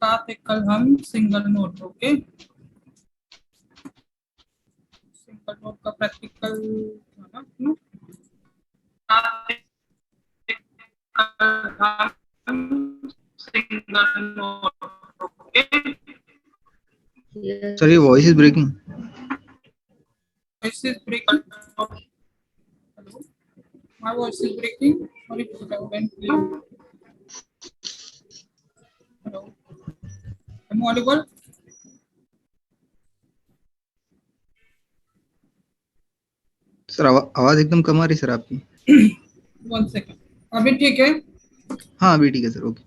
साथ एक कल हम single note, okay, single note का प्रैक्टिकल था ना, single note, okay. Sir, your voice is breaking. Voice is breaking. Hello, my voice is breaking. Sorry for loud and clear. Hello, am I audible? Sir आवाज एकदम कम आ रही sir आपकी। 1 second, अभी ठीक है? हाँ अभी ठीक है सर, ओके।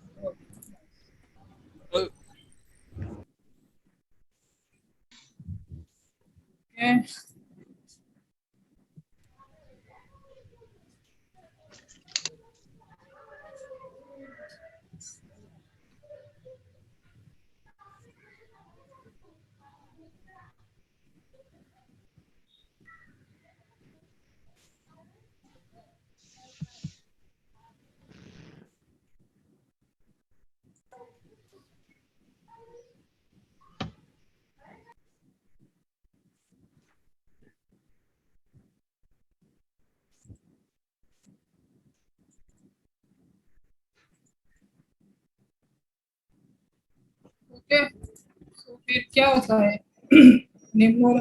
ओके, तो फिर क्या होता है? Name node,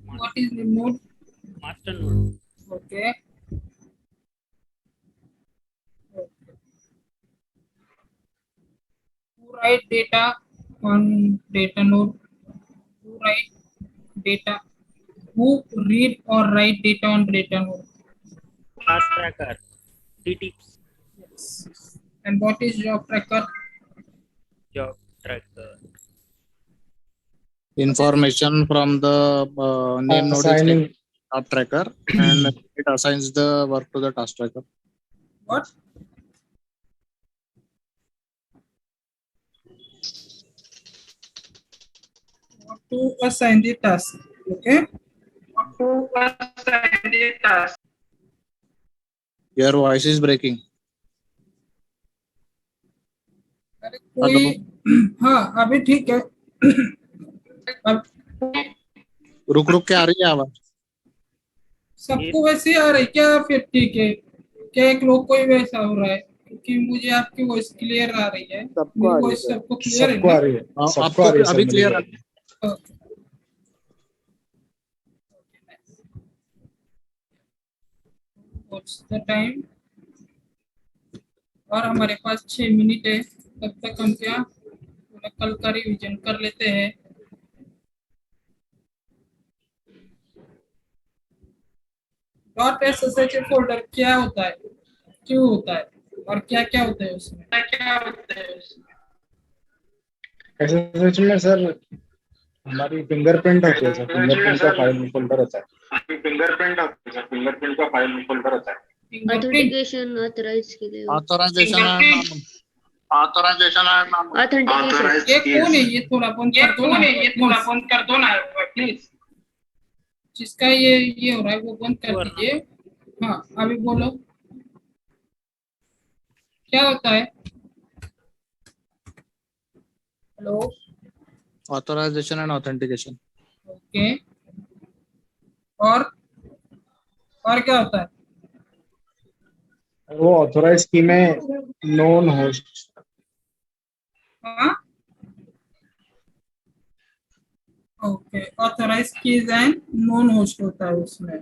what is name node? Master node. Okay, who write data on data node? Who write data? Who read or write data on data node? Task tracker, TTs. Yes. And what is job tracker? Job tracker. Information from the name node is taken job tracker and it assigns the work to the task tracker. What? What to assign the task? Okay. What to assign the task? Your voice is breaking. अरे कोई, हाँ अभी ठीक है। अब रुक रुक के आ रही है आवाज। सबको वैसे आ रही क्या? फिर ठीक है, क्या एक लोग कोई वैसा हो रहा है? क्योंकि मुझे आपकी वॉइस क्लियर आ रही है। सबको आ रही है वॉइस सर। सबको क्लियर है सबको ना? आ रही है। आपको अभी क्लियर आ रही है। Okay. What's the time? और हमारे पास 6 मिनट है, तब तक हम क्या पूरा कल का रिवीजन कर लेते हैं। .ssh फोल्डर क्या होता है, क्यों होता है और क्या क्या होता है उसमें? SSH में सर हमारी फिंगरप्रिंट होती है सर, फिंगरप्रिंट का फाइल फोल्डर होता है। फिंगरप्रिंट का फाइल फोल्डर होता है। ऑथेंटिकेशन ऑथराइज के लिए ऑथराइजेशन एंड ऑथेंटिकेशन। ये कौन है? ये थोड़ा बंद कर दो ना प्लीज। जिसका ये हो रहा है वो बंद कर दीजिए। हाँ अभी बोलो क्या होता है? Hello, authorization and authentication. Okay, और क्या होता है? वो ऑथराइज की में नोन होस्ट। हाँ okay, authorize keys and known host होता है उसमें।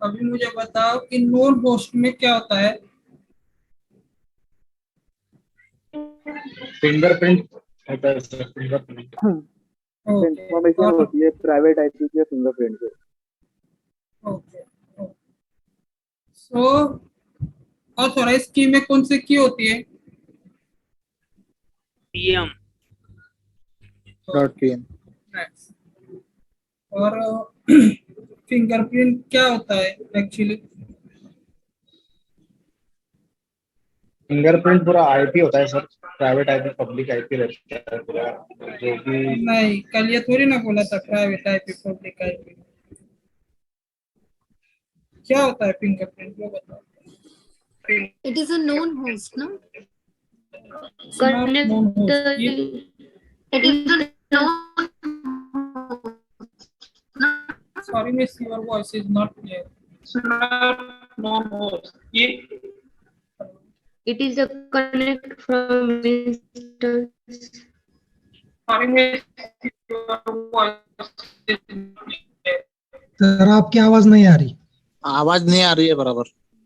अभी मुझे बताओ कि नॉन होस्ट में क्या होता है? फिंगरप्रिंट होता है सर, फिंगरप्रिंट। ओके, इंफॉर्मेशन होती है प्राइवेट आईपी के फिंगरप्रिंट पे। ओके, सो ऑथराइज की में कौन सी की होती है? PM. .pm। और फिंगरप्रिंट क्या होता है एक्चुअली? फिंगरप्रिंट पूरा आईपी होता है sir, private IP public IP रहता है पूरा, जो भी। नहीं, कल ये थोड़ी ना बोला था प्राइवेट आईपी पब्लिक आईपी। क्या होता है फिंगरप्रिंट, वो बताओ। It is a known host ना? Connect known host. the. ये It is the sorry miss, your voice is not clear. Known host. ये It is a connect from instance. sorry miss, your voice is not clear. Sir आपकी आवाज नहीं आ रही। आवाज नहीं आ रही है बराबर।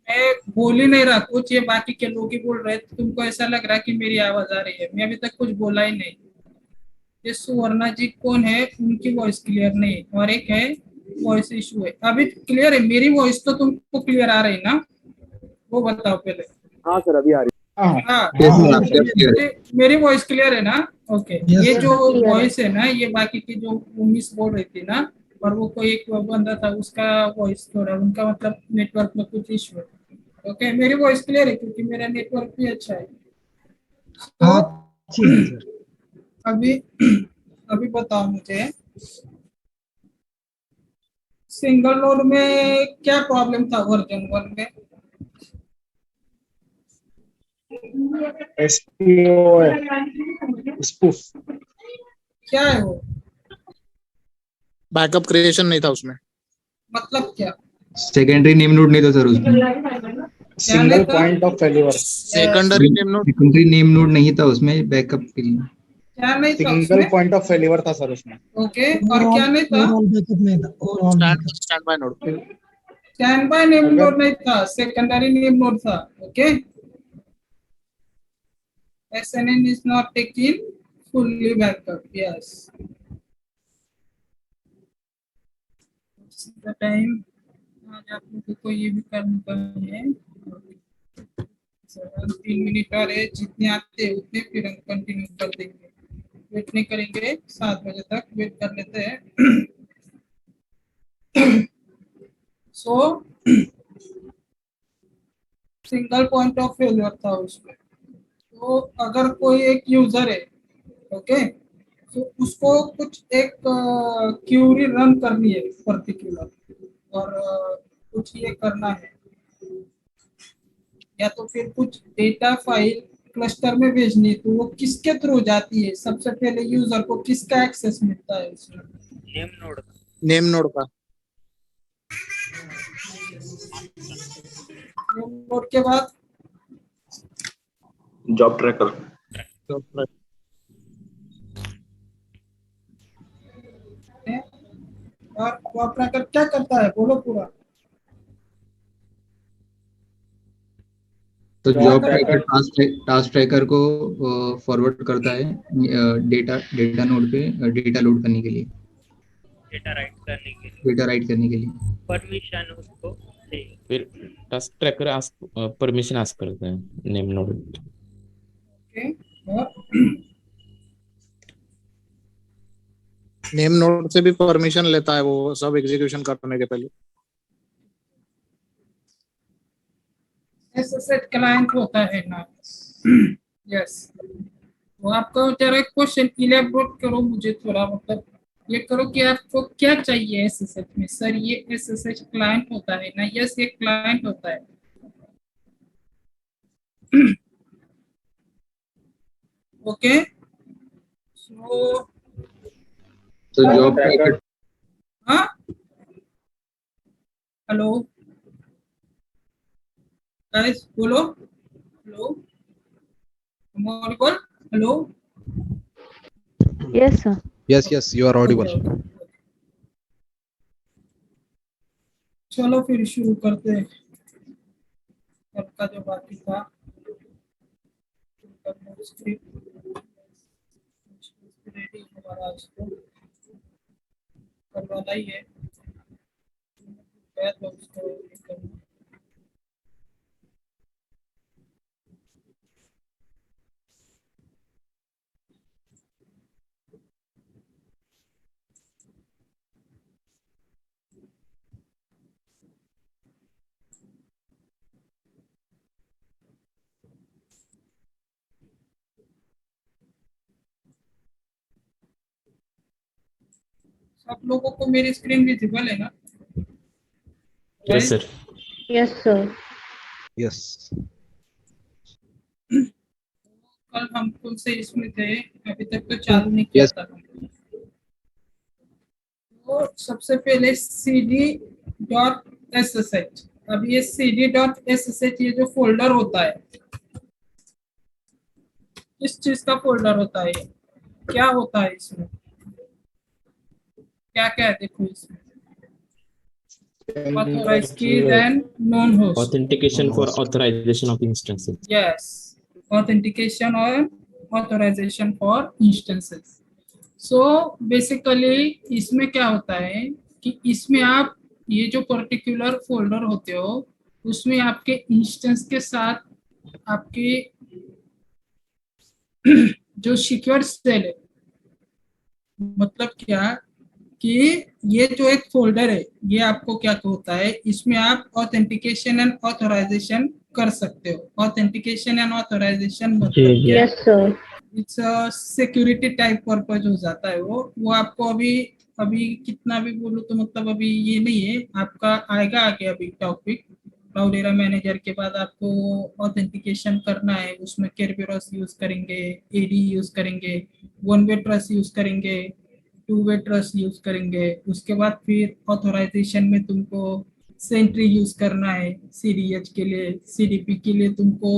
मैं बोल ही नहीं रहा कुछ, ये बाकी के लोग ही बोल रहे हैं, तो तुमको ऐसा लग रहा है कि मेरी आवाज आ रही है। मैं अभी तक कुछ बोला ही नहीं। ये सुवर्णा जी कौन है, उनकी वॉइस क्लियर नहीं, और एक है वॉइस इशू है। अभी क्लियर है मेरी वॉइस? तो तुमको क्लियर आ रही ना, वो बताओ पहले। हाँ सर अभी आ रही हाँ हाँ, Yes, sir, आपका clear है। मेरी वॉइस क्लियर है ना? ओके। Yes, ये sir. जो Clear है। वॉइस है ना, ये बाकी की जो मिस बोल रही थी ना, और वो कोई एक बंदा था, उसका वॉइस थोड़ा, उनका मतलब नेटवर्क में कुछ इशू है। ओके, मेरी वॉइस क्लियर है क्योंकि मेरा नेटवर्क भी अच्छा है। हाँ तो ठीक है सर। अभी अभी बताओ मुझे, सिंगल नोड में क्या प्रॉब्लम था वर्जन 1 में? SPO spoof. क्या है वो? बैकअप क्रिएशन नहीं था उसमें। मतलब क्या? सेकेंडरी नेम नोड नहीं था सर उसमें। Single point of failure. Secondary name node. Secondary name node नहीं था उसमें बैकअप के लिए। क्या नहीं था सिंगल उसमें? पॉइंट ऑफ फेल्यूर था सर उसमें। ओके, और क्या नहीं था? ओवरऑल बैकअप नहीं था। Overall stand by node. Stand by name node नहीं था, सेकेंडरी नेम नोड था। Okay, SNN is not taking fully backup. Yes. The time आज आप लोगों को ये भी करना है। 3 मिनट और है, जितने आते हैं उतने फिर हम कंटिन्यू कर देंगे। वेट नहीं करेंगे, 7 बजे तक वेट कर लेते हैं। सो सिंगल पॉइंट ऑफ फेलियर था उसमें। तो अगर कोई एक यूजर है, ओके, तो उसको कुछ एक क्यूरी रन करनी है पर्टिकुलर, और कुछ ये करना है, या तो फिर कुछ डेटा फाइल क्लस्टर में भेजनी है, तो वो किसके थ्रू जाती है? सबसे पहले यूजर को किसका एक्सेस मिलता है उसमें? Name node. नेम नोड का। नोड के बाद जॉब ट्रैकर। और वो अपना कर क्या करता है, बोलो पूरा। तो Job job tracker। Tracker task tracker को फॉरवर्ड करता है डेटा नोड पे डेटा लोड करने के लिए, डेटा राइट करने के लिए डेटा राइट करने के लिए। परमिशन उसको चाहिए। फिर टास्क ट्रैकर परमिशन आस्क करता है नेम नोड। ओके, और नेम नोड से भी परमिशन लेता है वो सब एग्जीक्यूशन करने के पहले। SSH क्लाइंट होता है ना? यस। तो आपका जरा क्वेश्चन इलेबोरेट करो मुझे थोड़ा, मतलब ये करो कि आपको क्या चाहिए SSH में। सर ये SSH क्लाइंट होता है ना? यस, ये क्लाइंट होता है। ओके, सो तो जॉब ट्रैकर हाँ, हेलो गाइस, बोलो। Hello, Audible? Hello, Yes, sir. Yes, you are audible. चलो फिर शुरू करते हैं। सबका जो बाकी था रेडी हमारा आज तो कल वाला ही है, तो उसको करना। सब लोगों को मेरी स्क्रीन विजिबल है ना? Yes sir. Yes, sir. Yes. कल हम कौन से इसमें थे, अभी तक तो चालू नहीं किया Yes. था। तो सबसे पहले cd.ssh। अब ये cd.ssh ये जो फोल्डर होता है, किस चीज का फोल्डर होता है, क्या होता है इसमें, क्या क्या है देखो इसमें। Authorized keys and known host. Authentication for authorization of instances. Yes, authentication or authorization for instances. So basically इसमें क्या होता है कि इसमें आप ये जो पर्टिकुलर फोल्डर होते हो उसमें आपके इंस्टेंस के साथ आपके जो सिक्योर सेल है, मतलब क्या कि ये जो एक फोल्डर है ये आपको क्या होता है, इसमें आप ऑथेंटिकेशन एंड ऑथराइजेशन कर सकते हो। ऑथेंटिकेशन एंड ऑथराइजेशन मतलब क्या, Yes, sir. It's security type purpose हो जाता है। वो आपको अभी कितना भी बोलूं तो मतलब अभी ये नहीं है, आपका आएगा आगे अभी टॉपिक। क्लाउडेरा मैनेजर के बाद आपको ऑथेंटिकेशन करना है, उसमें केरबेरस यूज करेंगे, एडी यूज करेंगे, वन वे ट्रस्ट यूज करेंगे, टू वे ट्रस्ट यूज करेंगे। उसके बाद फिर ऑथराइजेशन में तुमको सेंट्री यूज करना है, सीडीएच के लिए, सीडीपी के लिए तुमको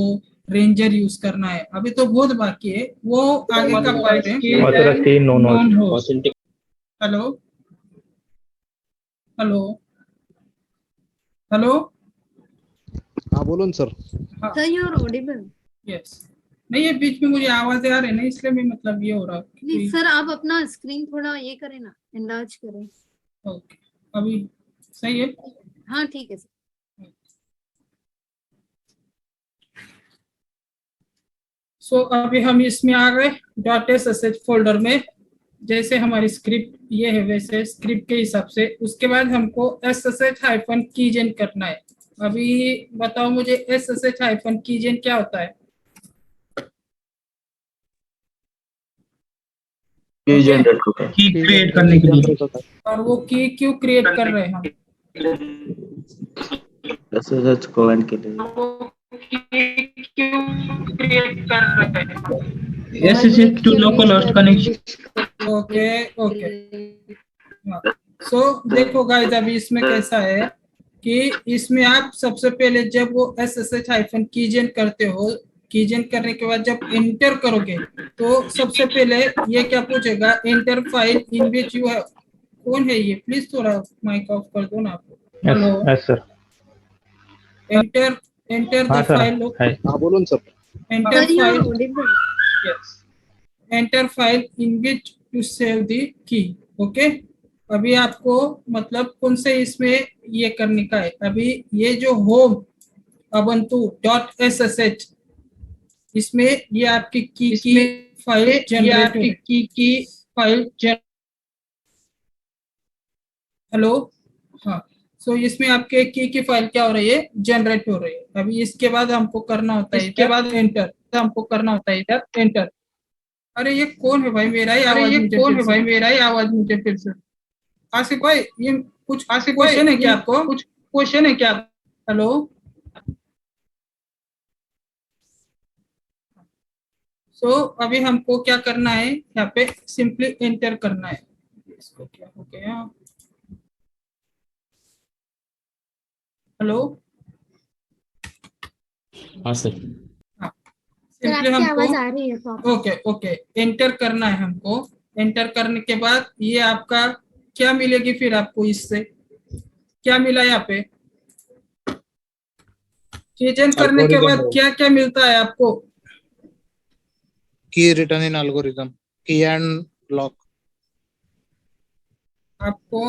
रेंजर यूज करना है। अभी तो बहुत बाकी है, वो आगे का पार्ट है। Non host. Hello hello hello, हाँ बोलो ना sir. Sir, you are audible. Yes, नहीं ये बीच में मुझे आवाजें आ रही है ना, इसलिए भी मतलब ये हो रहा नहीं सर, आप अपना स्क्रीन थोड़ा ये करें ना, एनलार्ज करें। ओके, अभी सही है। हाँ ठीक है सर। सो अभी हम इसमें आ गए .sh फोल्डर में। जैसे हमारी स्क्रिप्ट ये है वैसे स्क्रिप्ट के हिसाब से, उसके बाद हमको /keygen करना है। अभी बताओ मुझे /keygen क्या होता है। की जनरेट होता है, की क्रिएट करने के लिए। और वो की क्यों क्रिएट कर रहे हैं हम, SSH कमांड के लिए। वो की क्यों क्रिएट कर रहे हैं। SSH to local host connection। Okay okay, so देखो गाइस अभी इसमें कैसा है कि इसमें आप सबसे पहले जब वो /keygen करते हो, कीजन करने के बाद जब एंटर करोगे तो सबसे पहले ये क्या पूछेगा, enter file in which you have. कौन है ये, प्लीज थोड़ा माइक ऑफ कर दो ना आप। Hello yes sir. Enter the file. हाँ बोलो ना sir. Enter Sir, you are file, audible. yes, enter file in which to save the key। Okay, अभी आपको मतलब कौन से इसमें ये करने का है। अभी ये जो होम ubuntu.sh, इसमें ये आपकी की फाइल जनरेट, की फाइल। हेलो, हाँ, सो इसमें आपके की फाइल क्या हो रही है, जनरेट हो रही है। अभी इसके बाद हमको करना होता है, इसके बाद एंटर, हमको करना होता है इधर एंटर। अरे ये कौन है भाई, मेरा ही आवाज मुझे फिर से। आसिफ भाई ये कुछ क्वेश्चन है क्या आपको, कुछ क्वेश्चन है क्या। हेलो, सो अभी हमको क्या करना है, यहाँ पे सिंपली एंटर करना है। इसको क्या हो गया, हेलो, हाँ सर। हाँ, सर सिंपली आपकी आवाज हमको आ रही है तो आप- ओके ओके एंटर करना है हमको। एंटर करने के बाद ये आपका क्या मिलेगी, फिर आपको इससे क्या मिला यहाँ पे, कीजन करने के बाद क्या क्या मिलता है आपको। Key written in algorithm, key and lock. आपको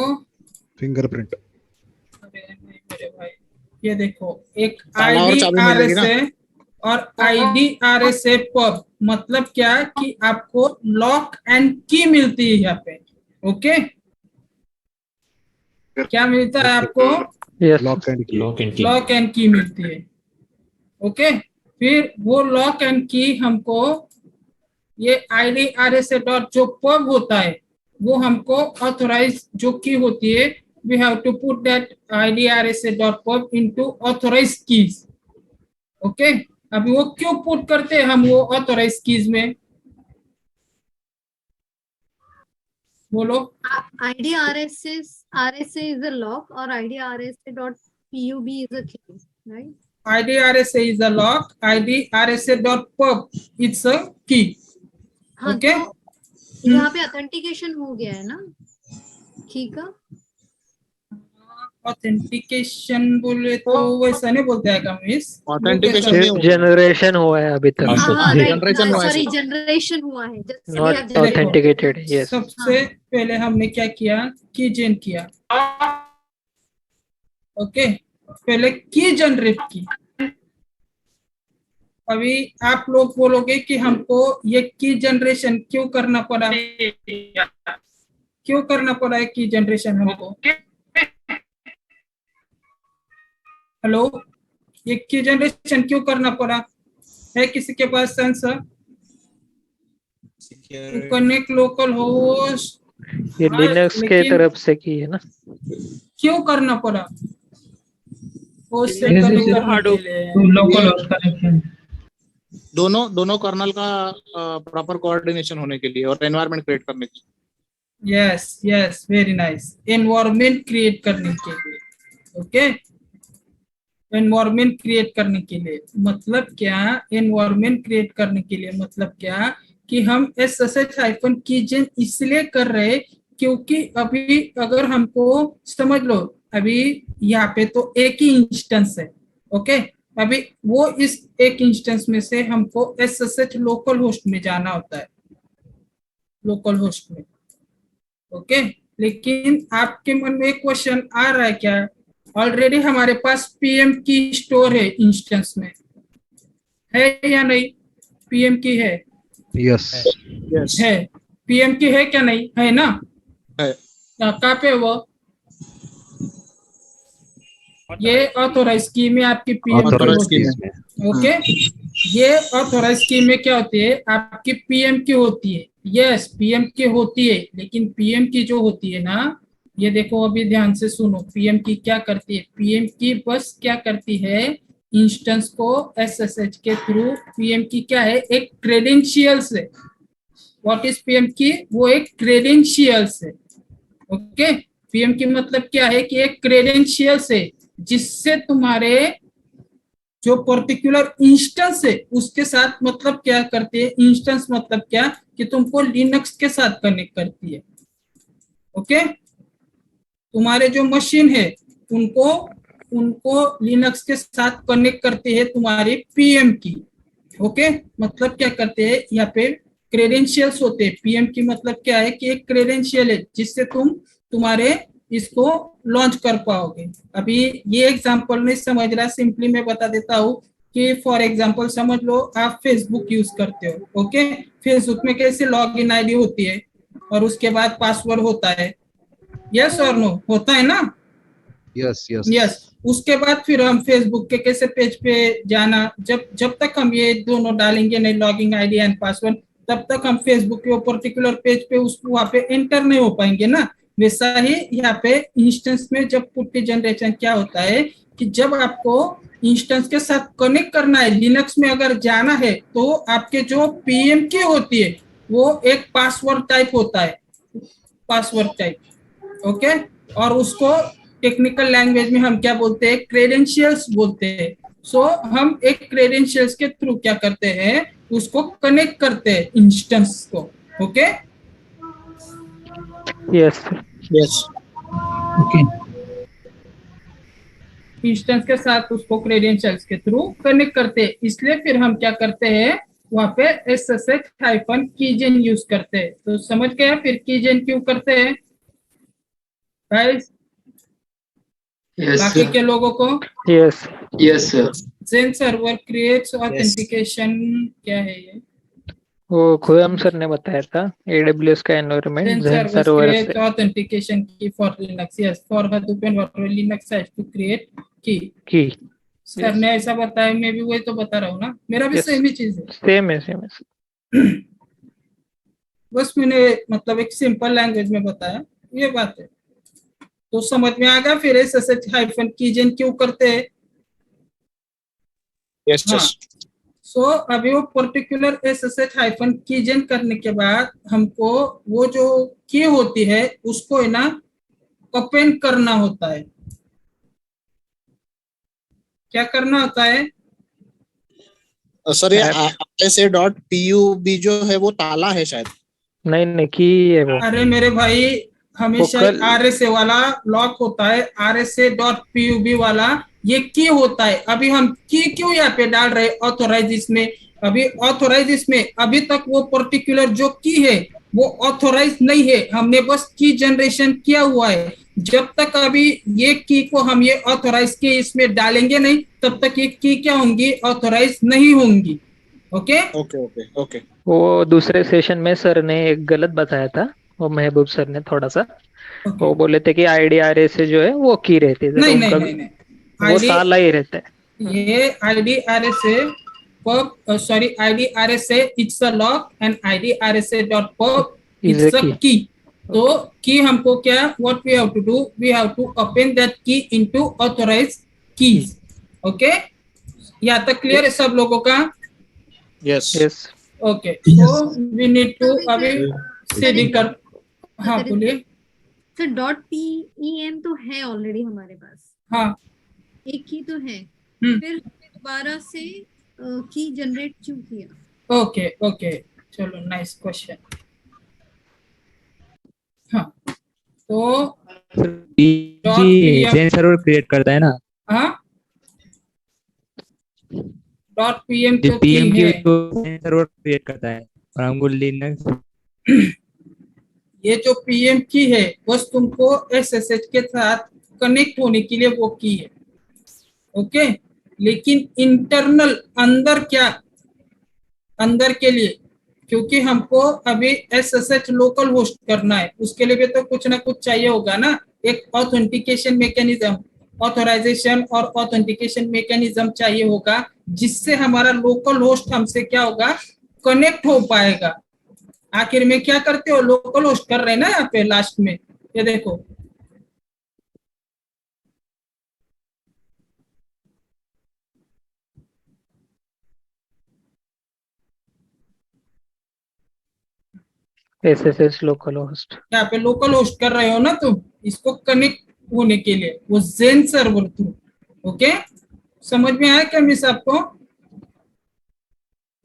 फिंगरप्रिंट। अरे नहीं मेरे भाई, ये देखो एक ताला और चाबी मिलेगी ना? IDRSA और IDRSA पब, मतलब क्या कि आपको लॉक एंड की मिलती है यहाँ पे। ओके, क्या मिलता है आपको, लॉक एंड की। लॉक एंड की मिलती है। ओके, फिर वो लॉक एंड की हमको ये IDRSA डॉट जो पब होता है वो हमको ऑथोराइज जो की होती है, we have to put that IDRSA dot pub into authorized keys। Okay, अभी वो क्यों पुट करते हैं हम वो ऑथोराइज कीज में, बोलो। ID RSA is a lock or ID RSA.pub is a key, right? ID RSA is a lock, ID RSA.pub it's a key. हाँ Okay? तो यहाँ पे ऑथेंटिकेशन हो गया है ना की का। ऑथेंटिकेशन बोले तो वैसा नहीं बोलते हैं मिस, ऑथेंटिकेशन नहीं हुआ, जनरेशन हुआ है अभी तक, हाँ राइट, जनरेशन हुआ है सॉरी सर। जनरेशन हुआ है, नॉट ऑथेंटिकेटेड। यस, सबसे पहले हमने क्या किया, की जेन किया। ओके, पहले की जनरेट की। अभी आप लोग बोलोगे कि हमको ये की जनरेशन क्यों करना पड़ा, क्यों करना पड़ा है की जनरेशन हमको। हेलो, ये की जनरेशन क्यों करना पड़ा है, किसी के पास आंसर। कनेक्ट लोकल होस्ट, ये लिनक्स के तरफ से की है ना। क्यों करना पड़ा, होस्ट से Yes, कनेक्ट yes, करने के लिए। to local host connection. दोनों कर्नल का प्रॉपर कोऑर्डिनेशन होने के लिए और एनवायरनमेंट क्रिएट करने के लिए। Yes yes, very nice, environment create करने के लिए। ओके, एनवायरनमेंट क्रिएट करने के लिए मतलब क्या, एनवायरनमेंट क्रिएट करने के लिए मतलब क्या कि हम SSH-कीजेन इसलिए कर रहे क्योंकि अभी अगर हमको समझ लो, अभी यहाँ पे तो एक ही इंस्टेंस है। ओके, अभी वो इस एक इंस्टेंस में से हमको SSH लोकल होस्ट में जाना होता है, लोकल होस्ट में। ओके, लेकिन आपके मन में एक क्वेश्चन आ रहा है क्या, ऑलरेडी हमारे पास PM की स्टोर है इंस्टेंस में, है या नहीं, PM की है। यस है, PM की है क्या, नहीं है ना, है। कहाँ पे वो, ये ऑथोराइज की में आपकी PM की होती है। ओके, ये ऑथोराइज की में क्या होती है, आपकी PM की होती है। यस, PM की होती है, लेकिन PM की जो होती है ना, ये देखो अभी ध्यान से सुनो, PM की क्या करती है, PM की बस क्या करती है, इंस्टेंस को SSH के थ्रू, PM की क्या है, एक क्रेडेंशियल्स है। व्हाट इज PM की, वो एक क्रेडेंशियल्स है। ओके, PM की मतलब क्या है कि एक क्रेडेंशियल्स है जिससे तुम्हारे जो पर्टिकुलर इंस्टेंस है उसके साथ मतलब क्या करती है, इंस्टेंस मतलब क्या कि तुमको लिनक्स के साथ कनेक्ट करती है। ओके, तुम्हारे जो मशीन है उनको लिनक्स के साथ कनेक्ट करती है तुम्हारी PM की। ओके, मतलब क्या करते हैं, यहाँ पे क्रेडेंशियल्स होते हैं। PM की मतलब क्या है कि एक क्रेडेंशियल है जिससे तुम्हारे इसको लॉन्च कर पाओगे। अभी ये एग्जांपल नहीं समझ रहा, सिंपली मैं बता देता हूँ कि फॉर एग्जांपल समझ लो आप फेसबुक यूज करते हो। ओके, फेसबुक में कैसे लॉगिन आईडी होती है और उसके बाद पासवर्ड होता है, यस और नो, होता है ना। यस यस यस, उसके बाद फिर हम फेसबुक के कैसे पेज पे जाना, जब तक हम ये दोनों डालेंगे नहीं, लॉगिन आईडी एंड पासवर्ड, तब तक हम फेसबुक के पर्टिकुलर पेज पे उस वहाँ पे एंटर नहीं हो पाएंगे ना। वैसा ही यहाँ पे इंस्टेंस में जब पुट्टी जनरेशन क्या होता है कि जब आपको इंस्टेंस के साथ कनेक्ट करना है, लिनक्स में अगर जाना है, तो आपके जो PM की होती है वो एक पासवर्ड टाइप होता है, पासवर्ड टाइप। ओके, और उसको टेक्निकल लैंग्वेज में हम क्या बोलते हैं, क्रेडेंशियल्स बोलते हैं। सो हम एक क्रेडेंशियल्स के थ्रू क्या करते हैं, उसको कनेक्ट करते हैं इंस्टेंस को। Okay, yes yes, Okay. Instance के साथ उसको क्रेडेंशियल्स के थ्रू कनेक्ट करते हैं, इसलिए फिर हम क्या करते हैं, वहाँ पे SSH-कीजेन यूज करते हैं। तो समझ गया फिर कीजेन क्यों करते हैं गाइस, बाकी के लोगों को। Yes yes sir. जेन सर्वर क्रिएट्स ऑथेंटिकेशन, क्या है ये, वो खुयाम सर ने बताया था, AWS का एनवायरनमेंट Zen जेन servers सर्वर create से। authentication key for Linux. Yes, for Hadoop and whatever Linux has to create key. की सर ने ऐसा बताया, मैं भी वही तो बता रहा हूँ ना, मेरा भी Yes. सेम ही चीज है। सेम है। बस मैंने मतलब एक सिंपल लैंग्वेज में बताया, ये बात है। तो समझ में आ गया फिर SSH-कीजेन क्यों करते हैं। यस हाँ, यस, सो अभी वो पर्टिकुलर SSH हाइफन की जन करने के बाद हमको वो जो की होती है उसको है ना ओपन करना होता है। क्या करना होता है? सर ये RSA.PUB जो है वो ताला है शायद। नहीं की है वो। अरे मेरे भाई हमेशा वो कल- RSA वाला लॉक होता है, RSA.PUB वाला ये की होता है। अभी हम की क्यों यहाँ पे डाल रहे ऑथोराइज इसमें? अभी ऑथोराइज इसमें अभी तक वो पर्टिकुलर जो की है वो ऑथोराइज नहीं है, हमने बस की जनरेशन किया हुआ है। जब तक अभी ये की को हम ये ऑथोराइज के इसमें डालेंगे नहीं तब तक ये की क्या होंगी? ऑथोराइज नहीं होंगी। Okay okay okay okay. वो दूसरे सेशन में सर ने एक गलत बताया था, वो महबूब सर ने थोड़ा सा। वो बोले थे कि IDRSA जो है वो की रहती है, नहीं उनका नहीं नहीं वो ताला ही रहता है। ये IDRSA pub sorry IDRSA it's a lock and IDRSA.pub Is it's a a key. key। तो की हमको क्या what we have to do, we have to open that key into authorized keys। Okay यहाँ तक क्लियर है सब लोगों का? Yes yes okay so we need to अभी सीडी कर। हाँ बोलिए। सर .PEM तो है ऑलरेडी हमारे पास, हाँ एक की तो है, हम्म फिर हमने दोबारा से की जनरेट क्यों किया? ओके ओके चलो नाइस क्वेश्चन। हाँ तो जेन सर्वर क्रिएट करता है ना, हाँ .pm जो तो पीएम की की है। जेन सर्वर क्रिएट करता है और हमको लिनक्स। ये जो पीएम की है बस तुमको SSH के साथ कनेक्ट होने के लिए वो की है। ओके लेकिन इंटरनल अंदर क्या, अंदर के लिए क्योंकि हमको अभी SSH लोकल होस्ट करना है उसके लिए भी तो कुछ ना कुछ चाहिए होगा ना, एक ऑथेंटिकेशन मैकेनिज्म, ऑथराइजेशन और ऑथेंटिकेशन मैकेनिज्म चाहिए होगा जिससे हमारा लोकल होस्ट हमसे क्या होगा? कनेक्ट हो पाएगा। आखिर में क्या करते हो? लोकल होस्ट कर रहे हैं ना यहाँ पे लास्ट में, ये देखो SSH लोकल होस्ट। यहाँ पे लोकल होस्ट कर रहे हो ना तुम, इसको कनेक्ट होने के लिए वो जेन सर्वर थ्रू। ओके समझ में आया क्या मिस आपको?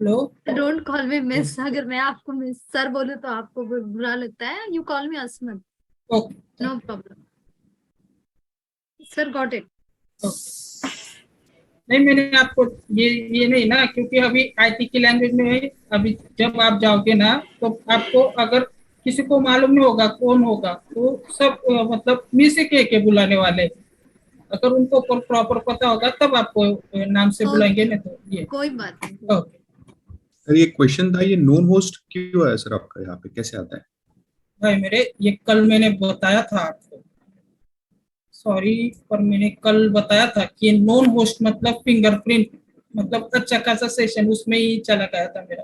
Hello don't call me miss, अगर मैं आपको मिस सर बोलूं तो आपको बुरा लगता है। You call me Asmat, okay no problem sir, got it. नहीं मैंने आपको ये नहीं ना, क्योंकि अभी IT की लैंग्वेज में है। अभी जब आप जाओगे ना तो आपको अगर किसी को मालूम नहीं होगा कौन होगा तो सब मतलब मिस के बुलाने वाले, अगर उनको प्रॉपर पता होगा तब आपको नाम से बुलाएंगे ना। तो ये कोई बात नहीं। ओके सर ये क्वेश्चन था, ये नोन होस्ट क्यों है सर आपका यहाँ पे, कैसे आता है? भाई मेरे ये कल मैंने बताया था आपको, सॉरी पर मैंने कल बताया था कि नॉन होस्ट मतलब फिंगरप्रिंट, मतलब अच्छा खासा सेशन उसमें ही चला गया था मेरा।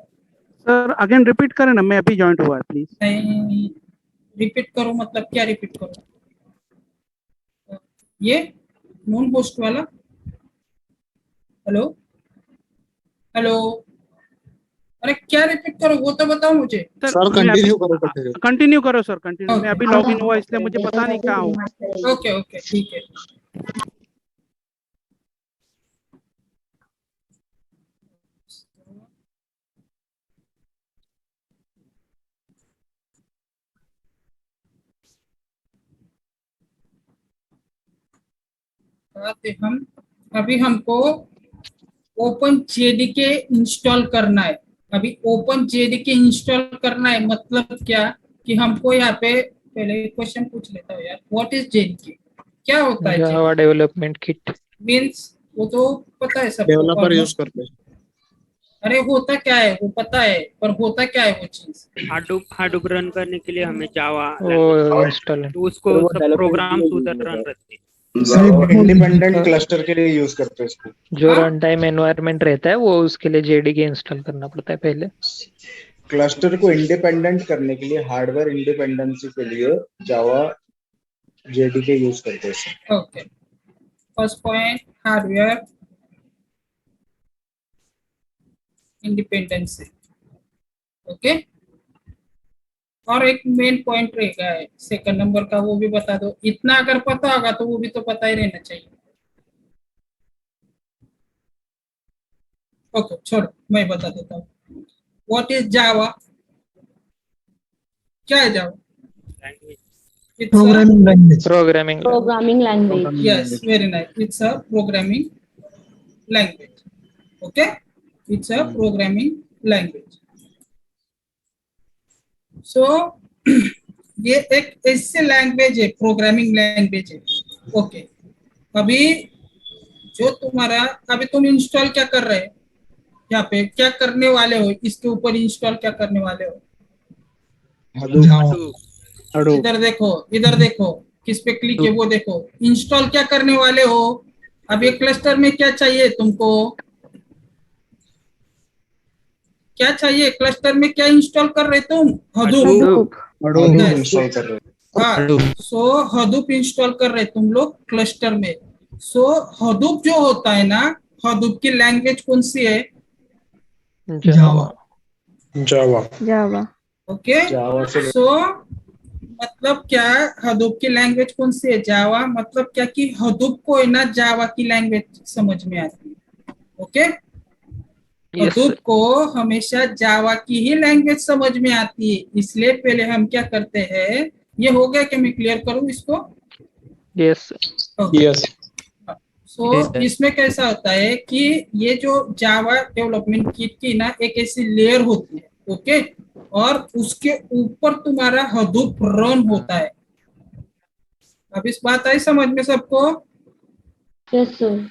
सर अगेन रिपीट करें ना, मैं अभी जॉइंट हुआ है प्लीज। नहीं रिपीट करो मतलब क्या रिपीट करो? ये नॉन होस्ट वाला। हेलो हेलो अरे क्या रिपीट करो वो तो बताओ मुझे। सर कंटिन्यू करो कंटिन्यू। कंटिन्यू करो सर, कंटिन्यू। मैं अभी लॉग इन हुआ इसलिए मुझे पता नहीं कहाँ हूँ। ओके ओके ठीक है। हम अभी हमको ओपन JDK इंस्टॉल करना है। अभी ओपन JDK इंस्टॉल करना है मतलब क्या कि हमको यहाँ पे पहले क्वेश्चन पूछ लेता हूँ यार, व्हाट इज JDK, क्या होता है? जावा डेवलपमेंट किट मीन्स वो तो पता है सबको, डेवलपर यूज करते हैं। अरे होता क्या है वो पता है, पर होता क्या है वो चीज? हाडूप रन करने के लिए हमें जावा वो इंस्टॉल है, तो उसको सब प्रोग्राम्स उधर रन रहते हैं। इंडिपेंडेंट क्लस्टर के लिए यूज करते हैं इसको। जो रन टाइम एनवायरनमेंट रहता है वो उसके लिए JDK इंस्टॉल करना पड़ता है पहले। क्लस्टर को इंडिपेंडेंट करने के लिए, हार्डवेयर इंडिपेंडेंसी के लिए जावा JDK यूज करते हैं। Okay first point hardware independence से। ओके, और एक मेन पॉइंट रहेगा है सेकंड नंबर का, वो भी बता दो। इतना अगर पता होगा तो वो भी तो पता ही रहना चाहिए। ओके छोड़ो, मैं बता देता हूँ। What is Java? क्या है जावा? Programming language. Programming language. Yes, very nice. It's a programming language. Okay, it's a programming language. So ये एक ऐसे लैंग्वेज है, प्रोग्रामिंग लैंग्वेज है। ओके, अभी जो तुम्हारा, अभी तुम इंस्टॉल क्या कर रहे हो यहाँ पे, क्या करने वाले हो इसके ऊपर? इंस्टॉल क्या करने वाले हो? इधर देखो, इधर देखो, किस पे क्लिक है वो देखो। इंस्टॉल क्या करने वाले हो? अब ये क्लस्टर में क्या चाहिए तुमको? क्या चाहिए क्लस्टर में? क्या इंस्टॉल कर रहे तुम? हडूप इंस्टॉल कर रहे हो। हाँ, सो हडूप इंस्टॉल कर रहे तुम लोग क्लस्टर में। सो हडूप जो होता है ना, हडूप की लैंग्वेज कौन सी है? Java. Java. ओके, सो मतलब क्या, हडूप की लैंग्वेज कौन सी है? जावा। मतलब क्या कि हडूप को है ना जावा की लैंग्वेज समझ में आती है। ओके, हडूप को हमेशा जावा की ही लैंग्वेज समझ में आती है। इसलिए पहले हम क्या करते हैं, ये हो गया कि मैं क्लियर करूं इसको? Yes yes. सो इसमें कैसा होता है कि ये जो जावा डेवलपमेंट किट की ना एक ऐसी लेयर होती है। ओके, और उसके ऊपर तुम्हारा हडूप रन होता है। अब इस बात आई समझ में सबको? Yes, sir.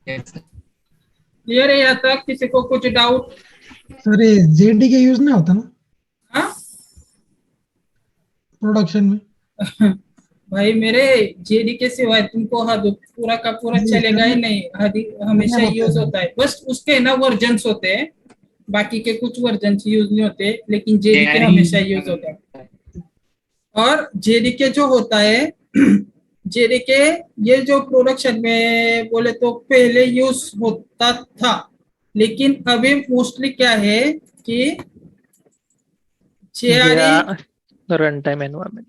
क्लियर है यहाँ तक? किसी को कुछ डाउट? सर ये JDK यूज नहीं होता ना हाँ प्रोडक्शन में? भाई मेरे, जेडीके सिवाय तुमको हडूप पूरा का पूरा चलेगा ही नहीं। हमेशा यूज होता है, बस उसके ना वर्जन्स होते हैं, बाकी के कुछ वर्जन यूज नहीं होते, लेकिन जेडीके हमेशा यूज होता है। और जेडीके जो होता है, जेडीके ये जो प्रोडक्शन में बोले तो पहले यूज होता था, लेकिन अभी मोस्टली क्या है कि जेआरई रन टाइम एनवायरनमेंट,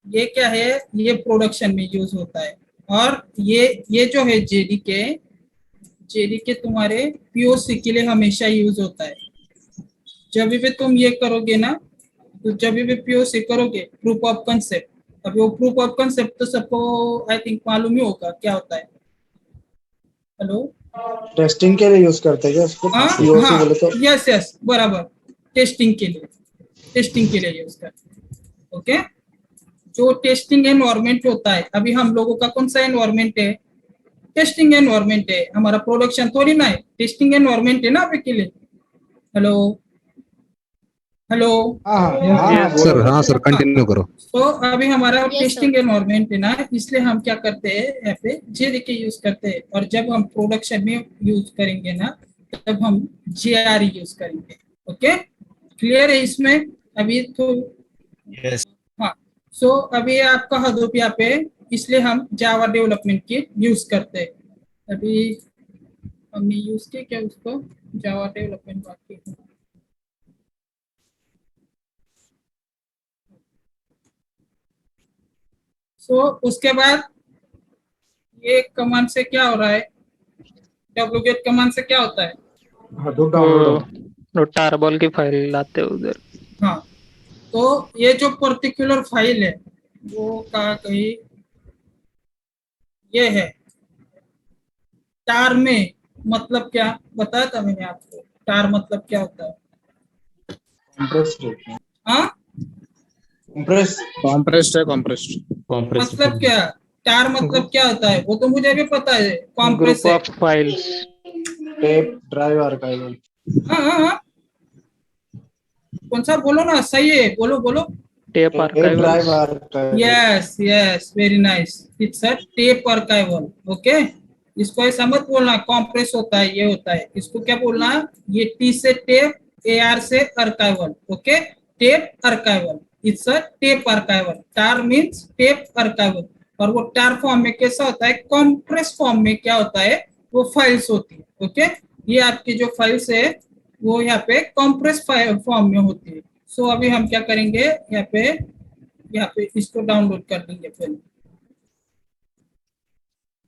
ये क्या है, ये प्रोडक्शन में यूज होता है। और ये जो है जेडीके, जेडीके तुम्हारे पीओसी के लिए हमेशा यूज होता है। जब भी तुम ये करोगे ना, तो जब भी पीओसी करोगे, प्रूफ ऑफ कंसेप्ट, अभी वो प्रूफ ऑफ कंसेप्ट तो सबको आई थिंक मालूम ही होगा क्या होता है। हेलो, टेस्टिंग के लिए यूज करते हैं क्या उसको? POC बोले तो यस यस बराबर, टेस्टिंग के लिए, टेस्टिंग के लिए यूज करते हैं। ओके, जो टेस्टिंग एनवायरनमेंट होता है, अभी हम लोगों का कौन सा एनवायरनमेंट है? टेस्टिंग एनवायरनमेंट है। हमारा प्रोडक्शन थोड़ी ना है, टेस्टिंग एनवायरनमेंट है ना अभी के लिए। हेलो हेलो, सर हाँ सर, कंटिन्यू करो। तो अभी हमारा Yes, टेस्टिंग एनवायरनमेंट है ना, इसलिए हम क्या करते हैं यहाँ पे जेडीके यूज करते हैं। और जब हम प्रोडक्शन में यूज करेंगे ना, तब हम जेआरई यूज करेंगे। ओके, क्लियर है इसमें अभी तो? यस। हाँ, सो अभी आपका हडूप यहाँ पे, इसलिए हम जावा डेवलपमेंट की यूज करते हैं। अभी हमने यूज किया क्या उसको, जावा डेवलपमेंट बाकी। सो उसके बाद ये कमांड से क्या हो रहा है, wget कमांड से क्या होता है? हडूप डाउनलोड टारबॉल की फाइल लाते हो उधर। हाँ, तो ये जो पर्टिकुलर फाइल है वो कहा कहीं ये है टार में। मतलब क्या बताया था मैंने आपको, टार मतलब क्या होता है? हाँ, कॉम्प्रेस्ड है, कॉम्प्रेस्ड। मतलब क्या, टार मतलब क्या होता है वो तो मुझे भी पता है। Compress group of files, tape drive archival. हाँ हाँ हाँ, कौन सा बोलो ना, सही है, बोलो बोलो। Tape archival. Yes yes, very nice, it's a tape archival. Okay, इसको ऐसा मत बोलना कॉम्प्रेस होता है, ये होता है। इसको क्या बोलना, ये टी से टेप, AR से archival. Okay, tape archival, it's a tape archival. Tar means tape archival. और वो टार फॉर्म में कैसा होता है, कॉम्प्रेस फॉर्म में क्या होता है, वो फाइल्स होती है। ओके, ये आपकी जो फाइल्स है वो यहाँ पे कॉम्प्रेस फॉर्म में होती है। सो अभी हम क्या करेंगे, यहाँ पे इसको डाउनलोड कर लेंगे, फिर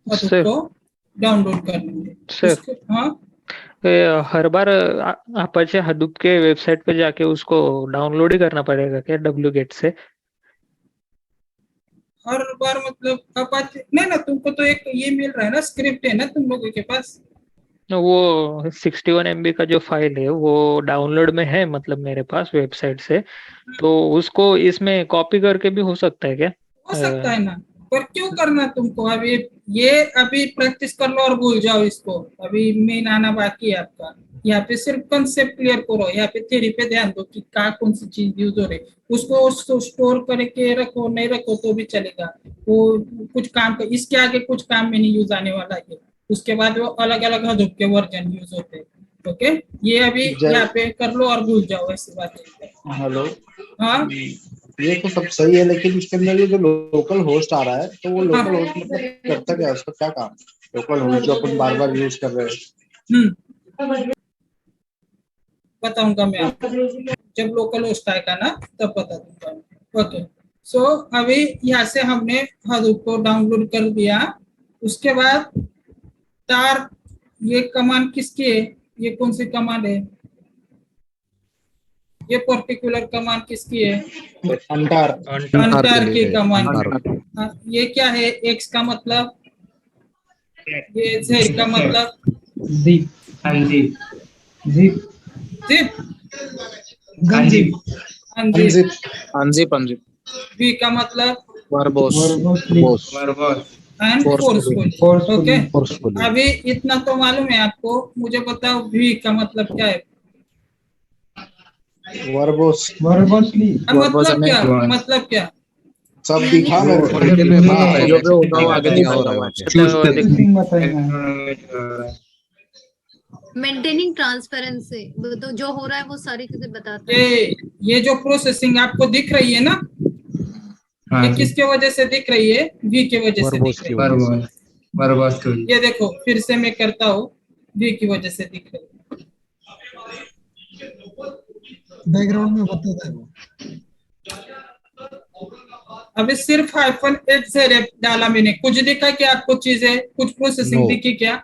सर को डाउनलोड कर लेंगे। सर हाँ हर बार अपाचे हडूप के वेबसाइट पे जाके उसको डाउनलोड ही करना पड़ेगा क्या wget से? हर बार मतलब अपाचे नहीं ना, तुमको तो एक ये मिल रहा है ना, स्क्रिप्ट है ना तुम लोगों के पास। वो 61 MB का जो फाइल है वो डाउनलोड में है, मतलब मेरे पास वेबसाइट से, तो उसको इसमें कॉपी करके भी हो सकता है क्या? हो सकता है ना, पर क्यों करना तुमको? अभी अभी प्रैक्टिस कर लो और भूल जाओ इसको। अभी मेन आना बाकी है आपका। यहाँ पे सिर्फ कंसेप्ट क्लियर करो, यहाँ पे थ्योरी पे ध्यान दो कि कौन सी चीज यूज हो रही है। उसको स्टोर करके रखो, नहीं रखो तो भी चलेगा। वो कुछ काम कर, इसके आगे कुछ काम में नहीं यूज आने वाला है। उसके बाद वो अलग अलग हडूप के वर्जन यूज होते हैं। ओके, ये अभी यहाँ पे कर लो और भूल जाओ, ऐसी बात है। हेलो, हाँ ये तो सब सही है, लेकिन इसके अंदर ये जो लोकल होस्ट आ रहा है, तो वो लोकल होस्ट मतलब करता क्या है, उसका क्या काम? लोकल होस्ट जो अपन बार बार यूज कर रहे हैं। बताऊंगा मैं आपको, जब लोकल होस्ट आएगा ना तब बता दूंगा। ओके, सो अभी यहाँ से हमने हडूप को डाउनलोड कर दिया। उसके बाद तार, ये कमांड किसकी है? ये कौन सी कमांड है? ये पर्टिकुलर कमांड किसकी है? अंटार की कमांड। ये क्या है? एक्स का मतलब, ये जेड का मतलब zip अनजिप। बी का मतलब एंड फोर्सफुल। ओके, अभी इतना तो मालूम है आपको। मुझे बताओ वी का मतलब क्या है? मतलब क्या? सब दिखा मेरे मेंटेनिंग ट्रांसपेरेंसी, तो जो हो रहा है वो सारी चीजें बताता है। ये जो प्रोसेसिंग आपको दिख रही है ना, ये किसके वजह से दिख रही है? वी की वजह से दिख रही है। ये देखो, फिर से मैं करता हूँ, वी की वजह से दिख रही है। बैकग्राउंड में बताता है वो। अभी सिर्फ -x डाला मैंने, कुछ दिखा क्या आपको? चीजें कुछ प्रोसेसिंग दिखी क्या?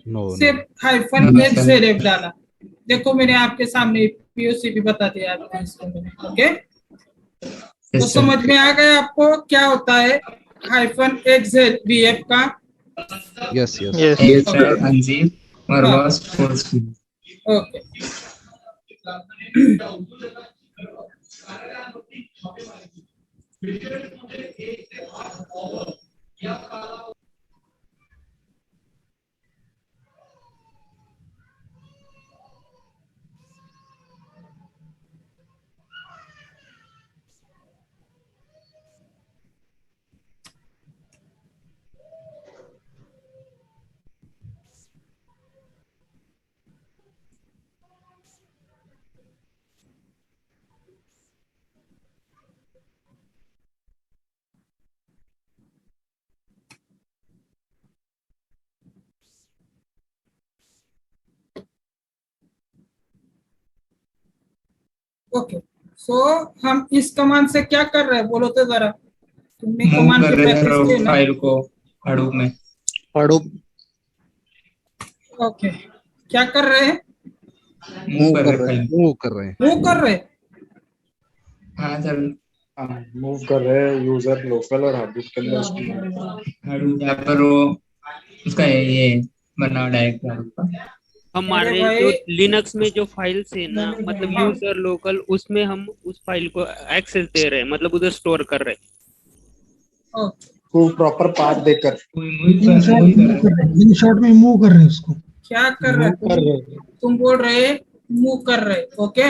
सिर्फ -x डाला। देखो मैंने आपके सामने पीओसी भी बता दिया आपको इसको मैंने। ओके, तो समझ में आ गया आपको क्या होता है -xvf का? यस ओके, ओके, सो हम इस कमांड से क्या कर रहे हैं बोलो तो जरा। तुमने कमांड की प्रैक्टिस की ना? फाइल को हडूप में। ओके, क्या कर रहे हैं? मूव कर रहे हैं। हाँ सर, मूव कर रहे हैं यूजर लोकल और हडूप के अंदर। हडूप यहाँ पर वो उसका ये बना डायरेक्ट हडूप का। हमारे जो लिनक्स में जो फाइल्स है ना, मतलब यूजर लोकल, उसमें हम उस फाइल को एक्सेस दे रहे हैं, मतलब उधर स्टोर कर रहे हैं। को प्रॉपर पाथ देकर इन शॉर्ट में मूव कर रहे हैं उसको। क्या कर रहे हैं? तुम बोल रहे मूव कर रहे। ओके,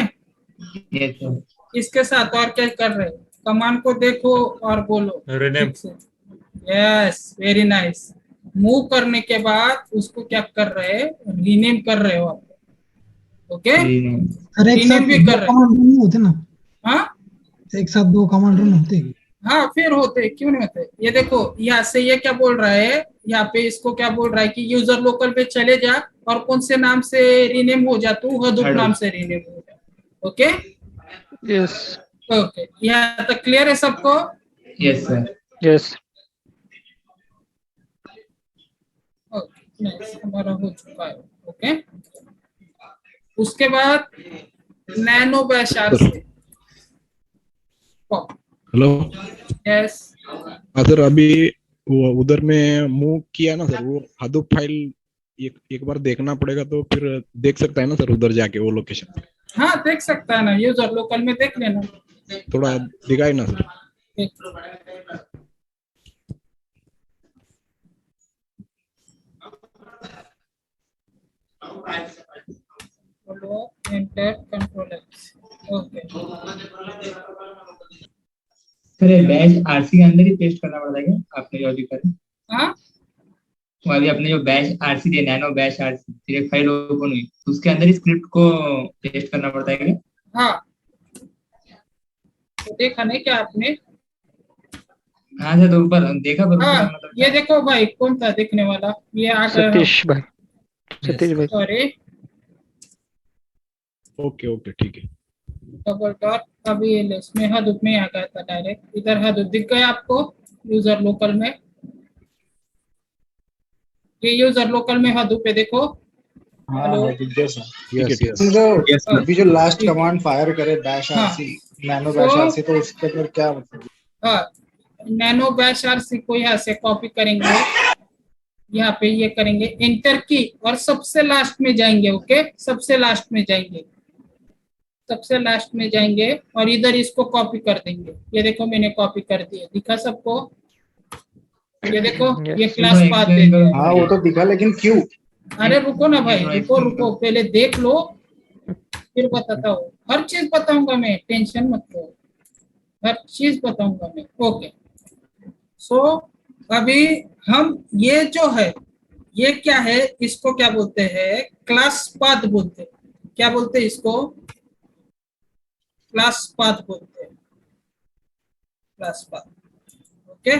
इसके साथ और क्या कर रहे? कमांड को देखो और बोलो। Yes, very nice. मूव करने के बाद उसको क्या कर रहे हैं? रीनेम कर रहे हो आप। ओके, रीनेम भी कर रहे कमांड रन होते ना। हाँ, एक साथ दो कमांड रन होते। हाँ फिर होते, क्यों नहीं होते। ये देखो यहाँ से ये क्या बोल रहा है, यहाँ पे इसको क्या बोल रहा है कि यूजर लोकल पे चले जा और कौन से नाम से रीनेम हो जा, तू हडूप नाम से रीनेम हो जा। ओके यस ओके, यहाँ तक क्लियर है सबको? Yes sir. Yes okay nice, हमारा हो चुका है। ओके उसके बाद nano bash RC. Hello yes हाँ सर, अभी वो उधर में मूव किया ना सर, वो हडूप फाइल एक बार देखना पड़ेगा, तो फिर देख सकता है ना सर उधर जाके वो लोकेशन? हाँ देख सकता है ना, यूजर लोकल में देख लेना। थोड़ा दिखाए ना sir. Enter control X. Okay sir ये बैच आरसी के अंदर ही पेस्ट करना पड़ता है क्या आपने जो अभी करा? हाँ वो अभी अपने जो बैच आरसी दिया, नैनो बैच आरसी, फिर एक फाइल ओपन हुई तो उसके अंदर ही स्क्रिप्ट को पेस्ट करना पड़ता है क्या? हाँ तो देखा नहीं क्या आपने? हाँ सर, तो ऊपर देखा पर हाँ मतलब ये देखो भाई, कौन था देखने वाला, ये आ गया। सतीश भाई, सतीश भाई। सॉरी ओके ओके ठीक है। डबल डॉट, अभी ये लिस्ट में हडूप में आ गया था डायरेक्ट। इधर हडूप दिख गया आपको यूजर लोकल में? ये यूजर लोकल में हडूप पे देखो। हेलो अभी जो लास्ट कमांड फायर करे bash RC, nano bash RC, तो उसके अंदर क्या मतलब? हाँ नैनो बैश आरसी को यहाँ से कॉपी करेंगे, यहाँ पे ये करेंगे एंटर की और सबसे लास्ट में जाएंगे। ओके सबसे लास्ट में जाएंगे, सबसे लास्ट में जाएंगे और इधर इसको कॉपी कर देंगे। ये देखो मैंने कॉपी कर दिया, दिखा सबको? ये देखो ये क्लास पाथ दे दिया। हाँ वो तो दिखा, लेकिन क्यों? अरे रुको ना भाई, रुको पहले देख लो फिर बताता हूँ। हर चीज बताऊंगा मैं, टेंशन मत लो, हर चीज बताऊंगा मैं। ओके सो अभी हम ये जो है, ये क्या है, इसको क्या बोलते हैं? क्लास पाथ बोलते हैं। क्या बोलते हैं इसको? क्लास पाथ बोलते हैं, क्लास पाथ। ओके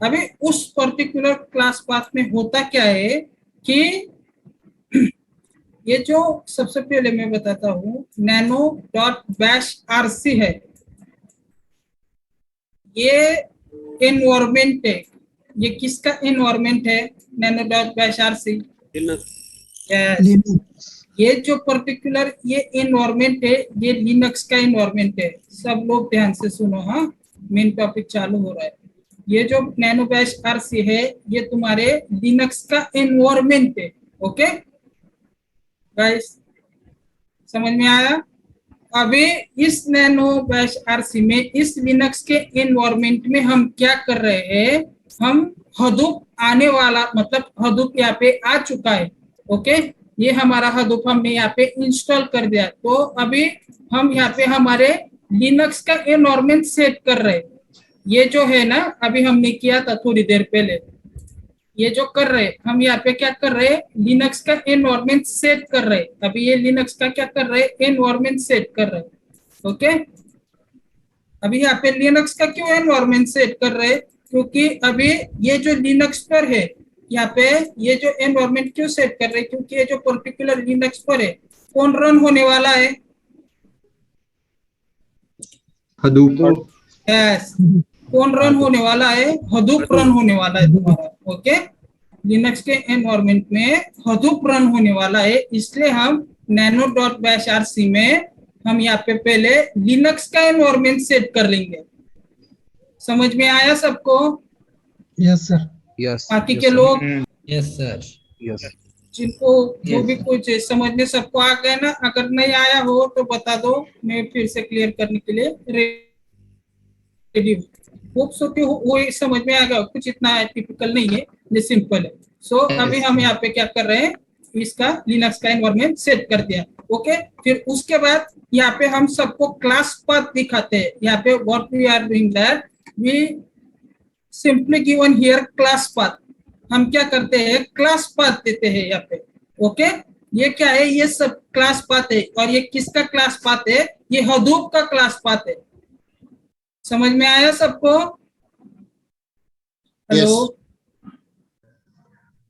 अभी उस पर्टिकुलर क्लास पाथ में होता क्या है कि ये जो सबसे पहले मैं बताता हूँ, नैनो डॉट बैश आरसी है, ये एनवायरमेंट है। ये किसका एनवायरमेंट है? Nano dot bash RC. ये जो पर्टिकुलर ये एनवायरमेंट है, ये लिनक्स का एनवायरमेंट है। सब लोग ध्यान से सुनो, हाँ मेन टॉपिक चालू हो रहा है। ये जो नैनो बैश आरसी है, ये तुम्हारे लिनक्स का एनवायरमेंट है। ओके गाइस समझ में आया? अभी इस नैनो बैश आरसी में, इस लिनक्स के एनवायरमेंट में हम क्या कर रहे हैं? हम हडूप आने वाला, मतलब हडूप यहाँ पे आ चुका है। ओके ये हमारा हडूप हमने यहाँ पे इंस्टॉल कर दिया। तो अभी हम यहाँ पे हमारे लिनक्स का एनवायरमेंट सेट कर रहे हैं। ये जो है ना, अभी हमने किया था थोड़ी देर पहले, ये जो कर रहे हैं हम यहाँ पे क्या कर रहे हैं? लिनक्स का एनवायरमेंट सेट कर रहे हैं। अभी ये लिनक्स का क्या कर रहे हैं? एनवायरमेंट सेट कर रहे हैं। ओके अभी यहाँ पे लिनक्स का क्यों एनवायरमेंट सेट कर रहे हैं? क्योंकि अभी ये जो लिनक्स पर है, यहाँ पे ये जो एनवायरमेंट क्यों सेट कर रहे हैं? क्योंकि ये जो पर्टिकुलर लिनक्स पर है, कौन रन होने वाला है? हडूप। यस कौन रन होने वाला है? हडूप रन होने वाला है तुम्हारा। ओके लिनक्स के एनवायरमेंट में हडूप रन होने वाला है, इसलिए हम नैनो डॉट बैश आरसी में हम यहाँ पे पहले लिनक्स का एनवायरमेंट सेट कर लेंगे। समझ में आया सबको? Yes sir. यस बाकी के लोग यस सर। यस जिनको जो भी कुछ समझ में सबको आ गया ना? अगर नहीं आया हो तो बता दो, मैं फिर से क्लियर करने के लिए रेडी हूँ। होप सो कि वो समझ में आ गया। कुछ इतना टिपिकल नहीं है, ये सिंपल है। सो अभी हम यहाँ पे क्या कर रहे हैं? इसका लिनक्स का एनवायरमेंट सेट कर दिया। ओके फिर उसके बाद यहाँ पे हम सबको क्लास पाथ दिखाते हैं। यहाँ पे what we are doing that, we simply given here class path. हम क्या करते हैं? क्लास पाथ देते हैं यहाँ पे। ओके ये क्या है? ये सब क्लास पाथ है। और ये किसका क्लास पाथ है? ये हडूप का क्लास पाथ है। समझ में आया सबको? Hello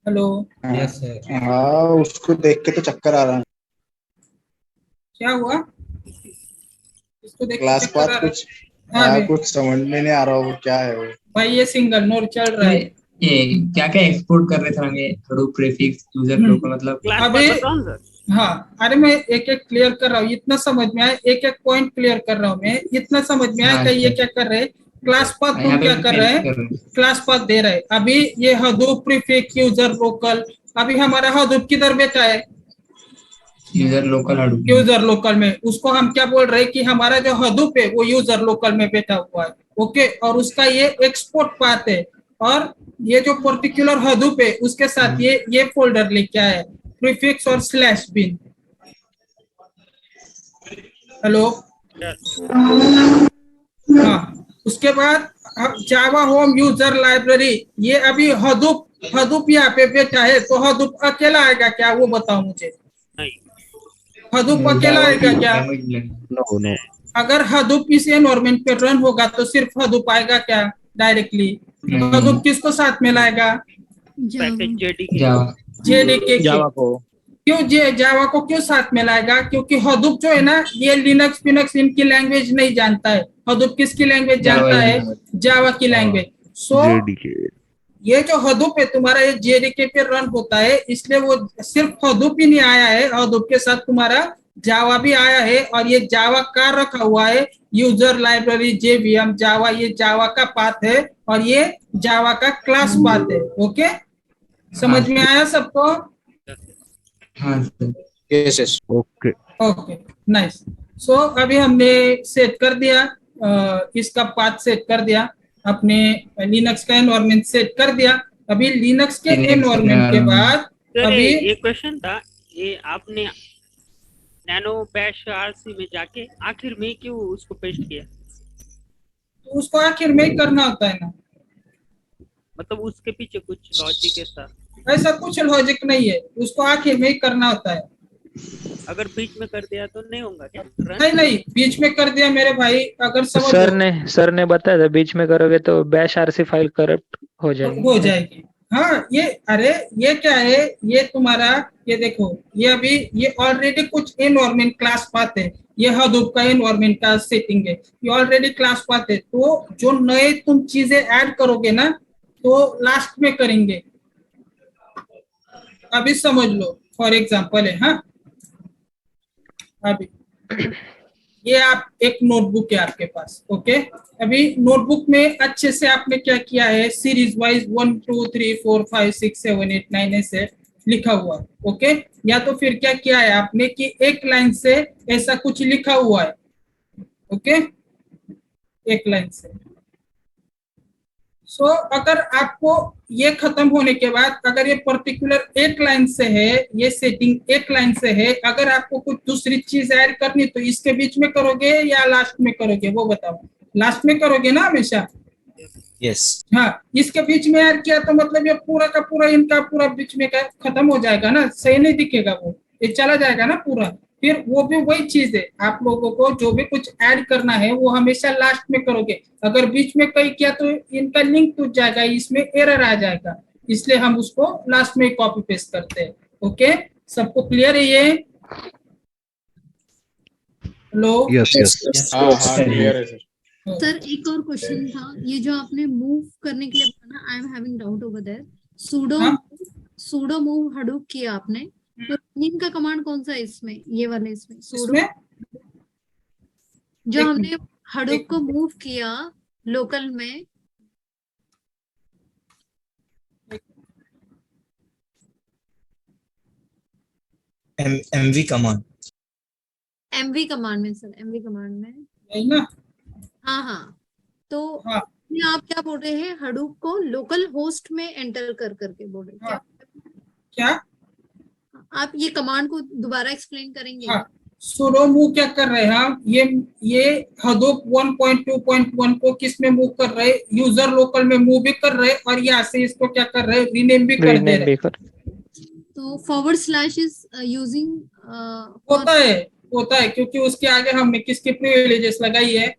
hello yes sir. हाँ उसको देख के तो चक्कर आ रहा है। क्या हुआ? इसको देख के क्लास चक्कर आ पाथ रहा कुछ है? हाँ बे, कुछ समझ में नहीं आ रहा वो क्या है वो। भाई ये सिंगल नोड चल रहा है। ये क्या क्या एक्सपोर्ट कर रहे थे हमें, हडूप प्रीफिक्स यूजर लोकल मतलब क्लास अभी पाथ बताओ ना सर। हाँ, अरे मैं एक एक क्लियर कर रहा हूँ, इतना समझ में आया, एक एक पॉइंट क्लियर कर रहा हूँ मैं, इतना समझ में आया हाँ कि ये सर। क्या कर रहे हैं। क्लास पाथ यहाँ तुम पे क्या कर रहे हैं? कर रहे हैं। क्लास पाथ दे रहे हैं। अभी ये हडूप प्रीफिक्स यूजर लोकल, अभी हमारा हडूप किधर बैठा है? User local Hadoop. User local में। उसको हम क्या बोल रहे हैं कि हमारा जो हडूप है वो यूजर लोकल में बैठा हुआ है। ओके, और उसका ये एक्सपोर्ट पाथ है, और ये जो पर्टिकुलर हडूप है उसके साथ ये फोल्डर लेके आया है, प्रीफिक्स और स्लैश बिन। हेलो हाँ, उसके बाद जावा होम यूजर लाइब्रेरी, ये अभी हडूप यहाँ पे बैठा है, तो हडूप अकेला आएगा क्या, वो बताओ मुझे। हडूप अकेला आएगा क्या? नो अगर हडूप इस एनवायरनमेंट पे रन होगा तो सिर्फ हडूप आएगा क्या डायरेक्टली? हडूप किसको साथ में लाएगा? Package JDK. Java JDK Java को क्यों जावा को क्यों साथ में लाएगा? क्योंकि हडूप जो है ना, ये लिनक्स पिनक्स इनकी लैंग्वेज नहीं जानता है। हडूप किसकी लैंग्वेज जानता है? जावा की लैंग्वेज। सो ये जो हडूप है तुम्हारा, ये जेडीके पे रन होता है, इसलिए वो सिर्फ हडूप ही नहीं आया है, हडूप के साथ तुम्हारा जावा भी आया है, और ये जावा का रखा हुआ है यूजर लाइब्रेरी जेवीएम जावा, ये जावा का पाथ है, और ये जावा का क्लास पाथ है। ओके, समझ में आया सबको? हाँ सर। Yes yes. Okay okay nice. So अभी हमने सेट कर दिया, इसका पाथ सेट कर दिया, अपने लिनक्स का एनवायरनमेंट सेट कर दिया। अभी लिनक्स के एनवायरनमेंट के बाद सर अभी ये क्वेश्चन था, ये आपने नैनो बैश आरसी में जाके आखिर में क्यों उसको पेस्ट किया? तो उसको आखिर में ही करना होता है ना, मतलब उसके पीछे कुछ लॉजिक है सर? ऐसा कुछ लॉजिक नहीं है, उसको आखिर में ही करना होता है। अगर बीच में कर दिया तो नहीं होगा क्या? नहीं नहीं, बीच में कर दिया मेरे भाई, अगर समझो सर ने बताया था बीच में करोगे तो बैश आरसी फाइल करप्ट हो जाएगी। हाँ ये, अरे ये क्या है, ये तुम्हारा, ये देखो, ये अभी ये ऑलरेडी कुछ एनवायरनमेंट क्लास पाथ है, ये हडूप का एनवायरनमेंट का सेटिंग है, ये ऑलरेडी क्लास पाथ है। तो जो नए तुम चीजें ऐड करोगे ना, तो लास्ट में करेंगे। अभी समझ लो, फॉर एग्जांपल है, हाँ अभी ये आप एक नोटबुक है आपके पास। ओके, अभी नोटबुक में अच्छे से आपने क्या किया है, सीरीज वाइज 1 2 3 4 5 6 7 8 9 ऐसे लिखा हुआ है। ओके, या तो फिर क्या किया है आपने कि एक लाइन से ऐसा कुछ लिखा हुआ है। ओके, एक लाइन से। सो अगर आपको ये खत्म होने के बाद, अगर ये पर्टिकुलर एक लाइन से है, ये सेटिंग एक लाइन से है, अगर आपको कुछ दूसरी चीज ऐड करनी तो इसके बीच में करोगे या लास्ट में करोगे, वो बताओ। लास्ट में करोगे ना हमेशा? यस। हाँ, इसके बीच में ऐड किया तो मतलब ये पूरा का पूरा इनका पूरा बीच में का खत्म हो जाएगा ना, सही नहीं दिखेगा, वो ये चला जाएगा ना पूरा। फिर वो भी वही चीज है, आप लोगों को जो भी कुछ ऐड करना है वो हमेशा लास्ट में करोगे। अगर बीच में कहीं किया तो इनका लिंक टूट जाएगा, इसमें एरर आ जाएगा, इसलिए हम उसको लास्ट में कॉपी पेस्ट करते हैं। ओके, सबको क्लियर है ये? हेलो? Yes yes. क्लियर है सर। सर एक और क्वेश्चन था, ये जो आपने मूव करने के लिए बताना, I am having doubt over there. Sudo move Hadoop किया आपने, तो रनिंग का कमांड कौन सा है इसमें, ये वाले इसमें सूडो जो हमने हडूप को मूव किया लोकल में, एमवी कमांड। एमवी कमांड में सर, एमवी कमांड में यही ना? हाँ तो आप क्या बोल रहे हैं, हडूप को लोकल होस्ट में एंटर कर करके बोल रहे हैं क्या? आप ये कमांड को दोबारा एक्सप्लेन करेंगे? हाँ, सुडो मूव क्या कर रहे हैं हम, ये हडूप 1.2.1 को किस में मूव कर रहे हैं, यूजर लोकल में मूव भी कर रहे हैं, और यहाँ से इसको क्या कर रहे हैं, रीनेम भी कर दे रहे हैं। तो फॉरवर्ड स्लैश इज यूजिंग होता है क्योंकि उसके आगे हमने किसकी प्रिविलेजेस लगाई है,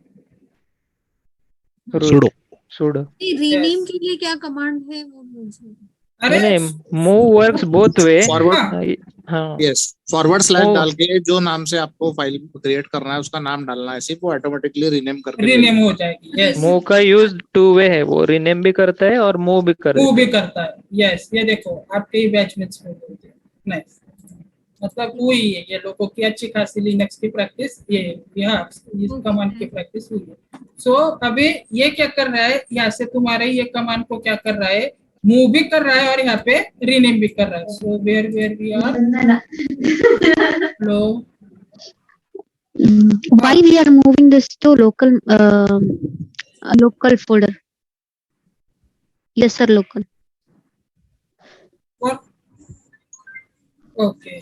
sudo. रीनेम के लिए क्या कमांड है वो मुझे नहीं, move works both way. Forward हाँ यस फॉरवर्ड स्लैश वो डाल के जो नाम से आपको फाइल क्रिएट करना है उसका नाम डालना है, सिर्फ वो ऑटोमेटिकली रीनेम करके रीनेम हो जाएगी। यस, मूव का यूज टू वे है, वो रीनेम भी करता है और मूव भी कर वो देता भी है। करता है। यस, ये देखो आपके ही बैचमेट्स में होते हैं। नाइस, मतलब वही है, ये लोगों की अच्छी खासी लिनक्स की प्रैक्टिस ये है, यहाँ इस कमांड की प्रैक्टिस हुई है। सो अभी ये क्या कर रहा है, यहाँ से तुम्हारे ये कमांड को क्या कर रहा है, मूव भी कर रहा है और यहाँ पे रीनेम भी कर रहा है। सो वेयर वी आर लो Why we are moving this to local folder? Yes sir, local. और ओके,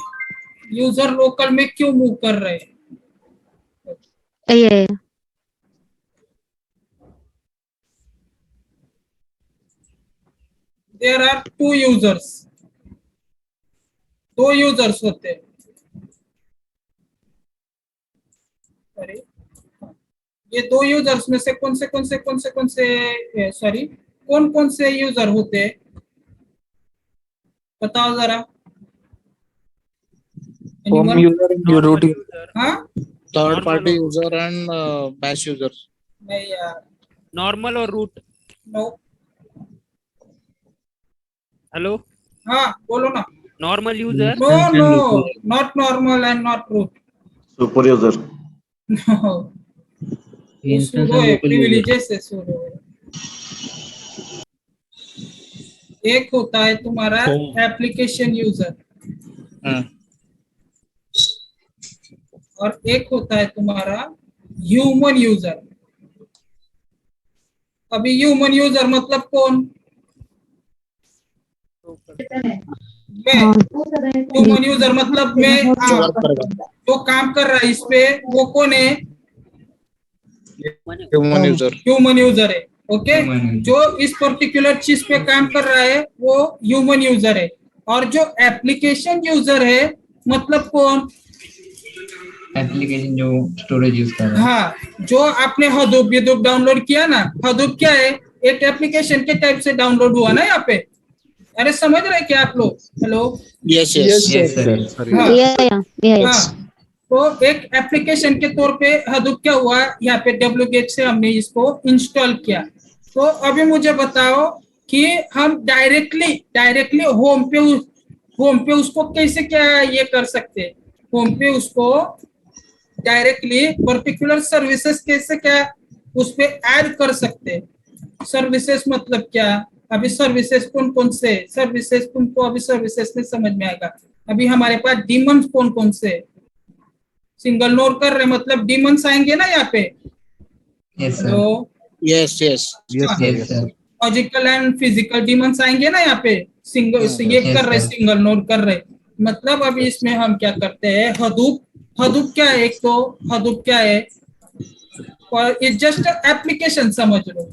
यूजर लोकल में क्यों मूव कर रहे हैं? Yeah. There are two users, दो यूजर्स होते हैं। अरे ये दो यूजर्स में से कौन से यूजर होते हैं, बताओ जरा। होम यूजर एंड रूट हाँ, third party user and bash user. नहीं यार, नॉर्मल और रूट। नो, हेलो, हाँ बोलो ना। Normal user. No no, not normal and not root. Super user. No, sudo है, privileges है sudo है। एक होता है तुम्हारा एप्लीकेशन यूजर और एक होता है तुम्हारा ह्यूमन यूजर। अभी ह्यूमन यूजर मतलब कौन? ह्यूमन यूजर मतलब मैं जो काम कर रहा है इस पे, वो कौन है? ह्यूमन यूजर है। ओके, जो इस पर्टिकुलर चीज पे काम कर रहा है वो ह्यूमन यूजर है। और जो एप्लीकेशन यूजर है मतलब कौन? एप्लीकेशन जो स्टोरेज यूज कर रहा है। हाँ, जो आपने हडूप डाउनलोड किया ना, हडूप क्या है? एक एप्लीकेशन के टाइप से डाउनलोड हुआ ना यहाँ पे। अरे समझ रहे क्या आप लोग? हेलो, यस तो एक एप्लीकेशन के तौर पे हडूप क्या हुआ, यहाँ पे wget से हमने इसको इंस्टॉल किया। तो अभी मुझे बताओ कि हम डायरेक्टली होम पे उसको कैसे क्या ये कर सकते हैं? होम पे उसको डायरेक्टली पर्टिकुलर सर्विसेज कैसे क्या उस पे ऐड कर सकते हैं? सर्विसेज मतलब क्या? अभी सर्विसेज कौन से सर्विसेज तुमको अभी सर्विसेज में समझ में आएगा। अभी हमारे पास डीमन कौन से सिंगल नोड कर रहे, मतलब डीमंस आएंगे ना यहाँ पे। लॉजिकल एंड फिजिकल डीमंस आएंगे ना यहाँ पे। सिंगल नोड कर रहे, मतलब अभी इसमें हम क्या करते हैं, हडूप क्या है? एक तो हडूप क्या है, और इट्स जस्ट एप्लीकेशन समझ लो।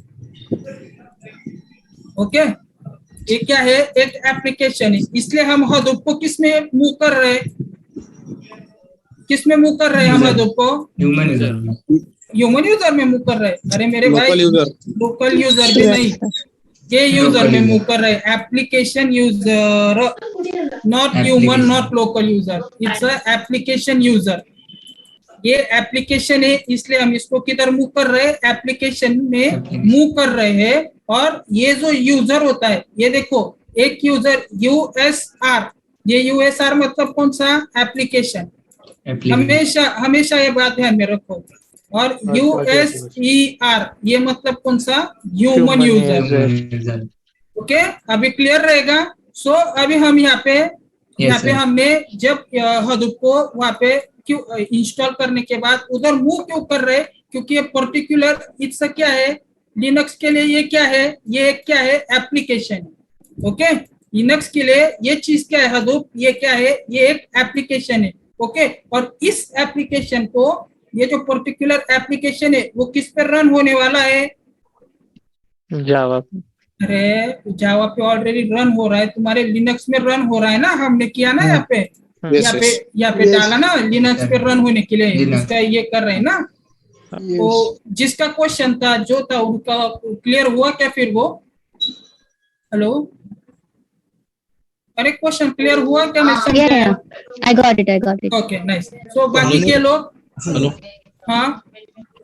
ओके, ये क्या है? एक एप्लीकेशन है। इसलिए हम हडूप को किस में मूव कर रहे हैं? हम हडूप को ह्यूमन यूजर में मूव कर रहे हैं। अरे मेरे भाई, लोकल यूजर भी नहीं, ये यूजर में मूव कर रहे हैं। Application user, not human, not local user, it's a application user. ये एप्लीकेशन है, इसलिए हम इसको किधर मूव कर रहे हैं? एप्लीकेशन में मूव कर रहे हैं। और ये जो यूजर होता है, ये देखो एक यूजर यूएसआर, ये यूएसआर मतलब कौन सा? एप्लीकेशन। हमेशा ये बात ध्यान में रखो। और यूएसईआर ये मतलब कौन सा? Human user. ओके, अभी क्लियर रहेगा। सो अभी हम यहाँ पे हमने जब हडूप को वहाँ पे क्यों इंस्टॉल करने के बाद उधर मूव क्यों कर रहे? क्योंकि ये पर्टिकुलर इट्स क्या है, लिनक्स के लिए ये क्या है? ये क्या है? एप्लीकेशन। ओके, लिनक्स के लिए ये चीज क्या है? हडूप ये क्या है? ये एक एप्लीकेशन है। ओके, और इस एप्लीकेशन को, ये जो पर्टिकुलर एप्लीकेशन है वो किस पर रन होने वाला है? जावा। अरे जावा पे ऑलरेडी रन हो रहा है, तुम्हारे लिनक्स में रन हो रहा है ना। हमने किया ना यहाँ पे डाला ना लिनक्स पे रन होने के लिए, इसका ये कर रहे हैं ना। तो जिसका क्वेश्चन था जो था उनका क्लियर हुआ क्या फिर वो? हेलो, अरे क्वेश्चन क्लियर हुआ क्या? नहीं समझ Yeah, आया? I got it. Okay nice. So बाकी के लोग? हेलो। हाँ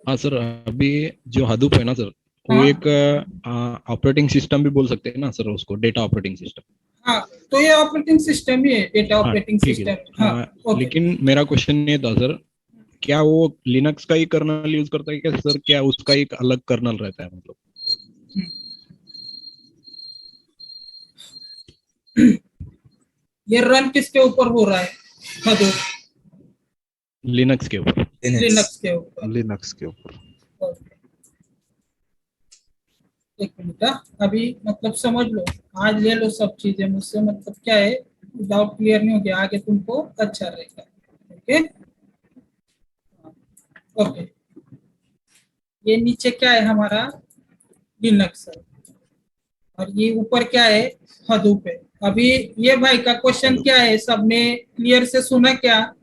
हाँ सर, अभी जो हडूप है ना सर, वो हाँ। एक ऑपरेटिंग सिस्टम भी बोल सकते हैं ना सर उसको, डेटा ऑपरेटिंग सिस्टम। हाँ, तो ये ऑपरेटिंग सिस्टम ही है, डेटा हाँ ऑपरेटिंग ठीक है। सिस्टम। हाँ ओके। लेकिन मेरा क्वेश्चन ये था सर, क्या वो लिनक्स का ही कर्नल यूज करता है क्या सर? क्या उसका एक अलग कर्नल रहता है मतलब? ये रन किसके ऊपर हो रहा है? हडूप लिनक्स के ऊपर। लिनक्स के ऊपर। लिनक्स के ऊपर। एक मिनट, अभी मतलब समझ लो, आज ले लो सब चीजें मुझसे, मतलब क्या है, डाउट क्लियर नहीं हो गया आगे तुमको अच्छा रहेगा। ओके ओके, ये नीचे क्या है हमारा? लिनक्स है, और ये ऊपर क्या है? हडूप है। अभी ये भाई का क्वेश्चन क्या है, सबने क्लियर से सुना क्या?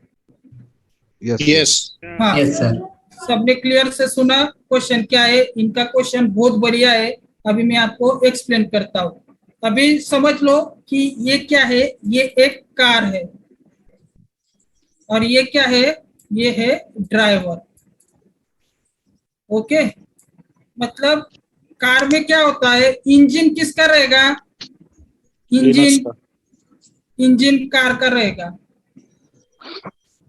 यस हाँ यस सर। सबने क्लियर से सुना क्वेश्चन क्या है? इनका क्वेश्चन बहुत बढ़िया है, अभी मैं आपको एक्सप्लेन करता हूँ। अभी समझ लो कि ये क्या है, ये एक कार है, और ये क्या है? ये है ड्राइवर। ओके, मतलब कार में क्या होता है, इंजन किसका रहेगा? इंजन कार का रहेगा,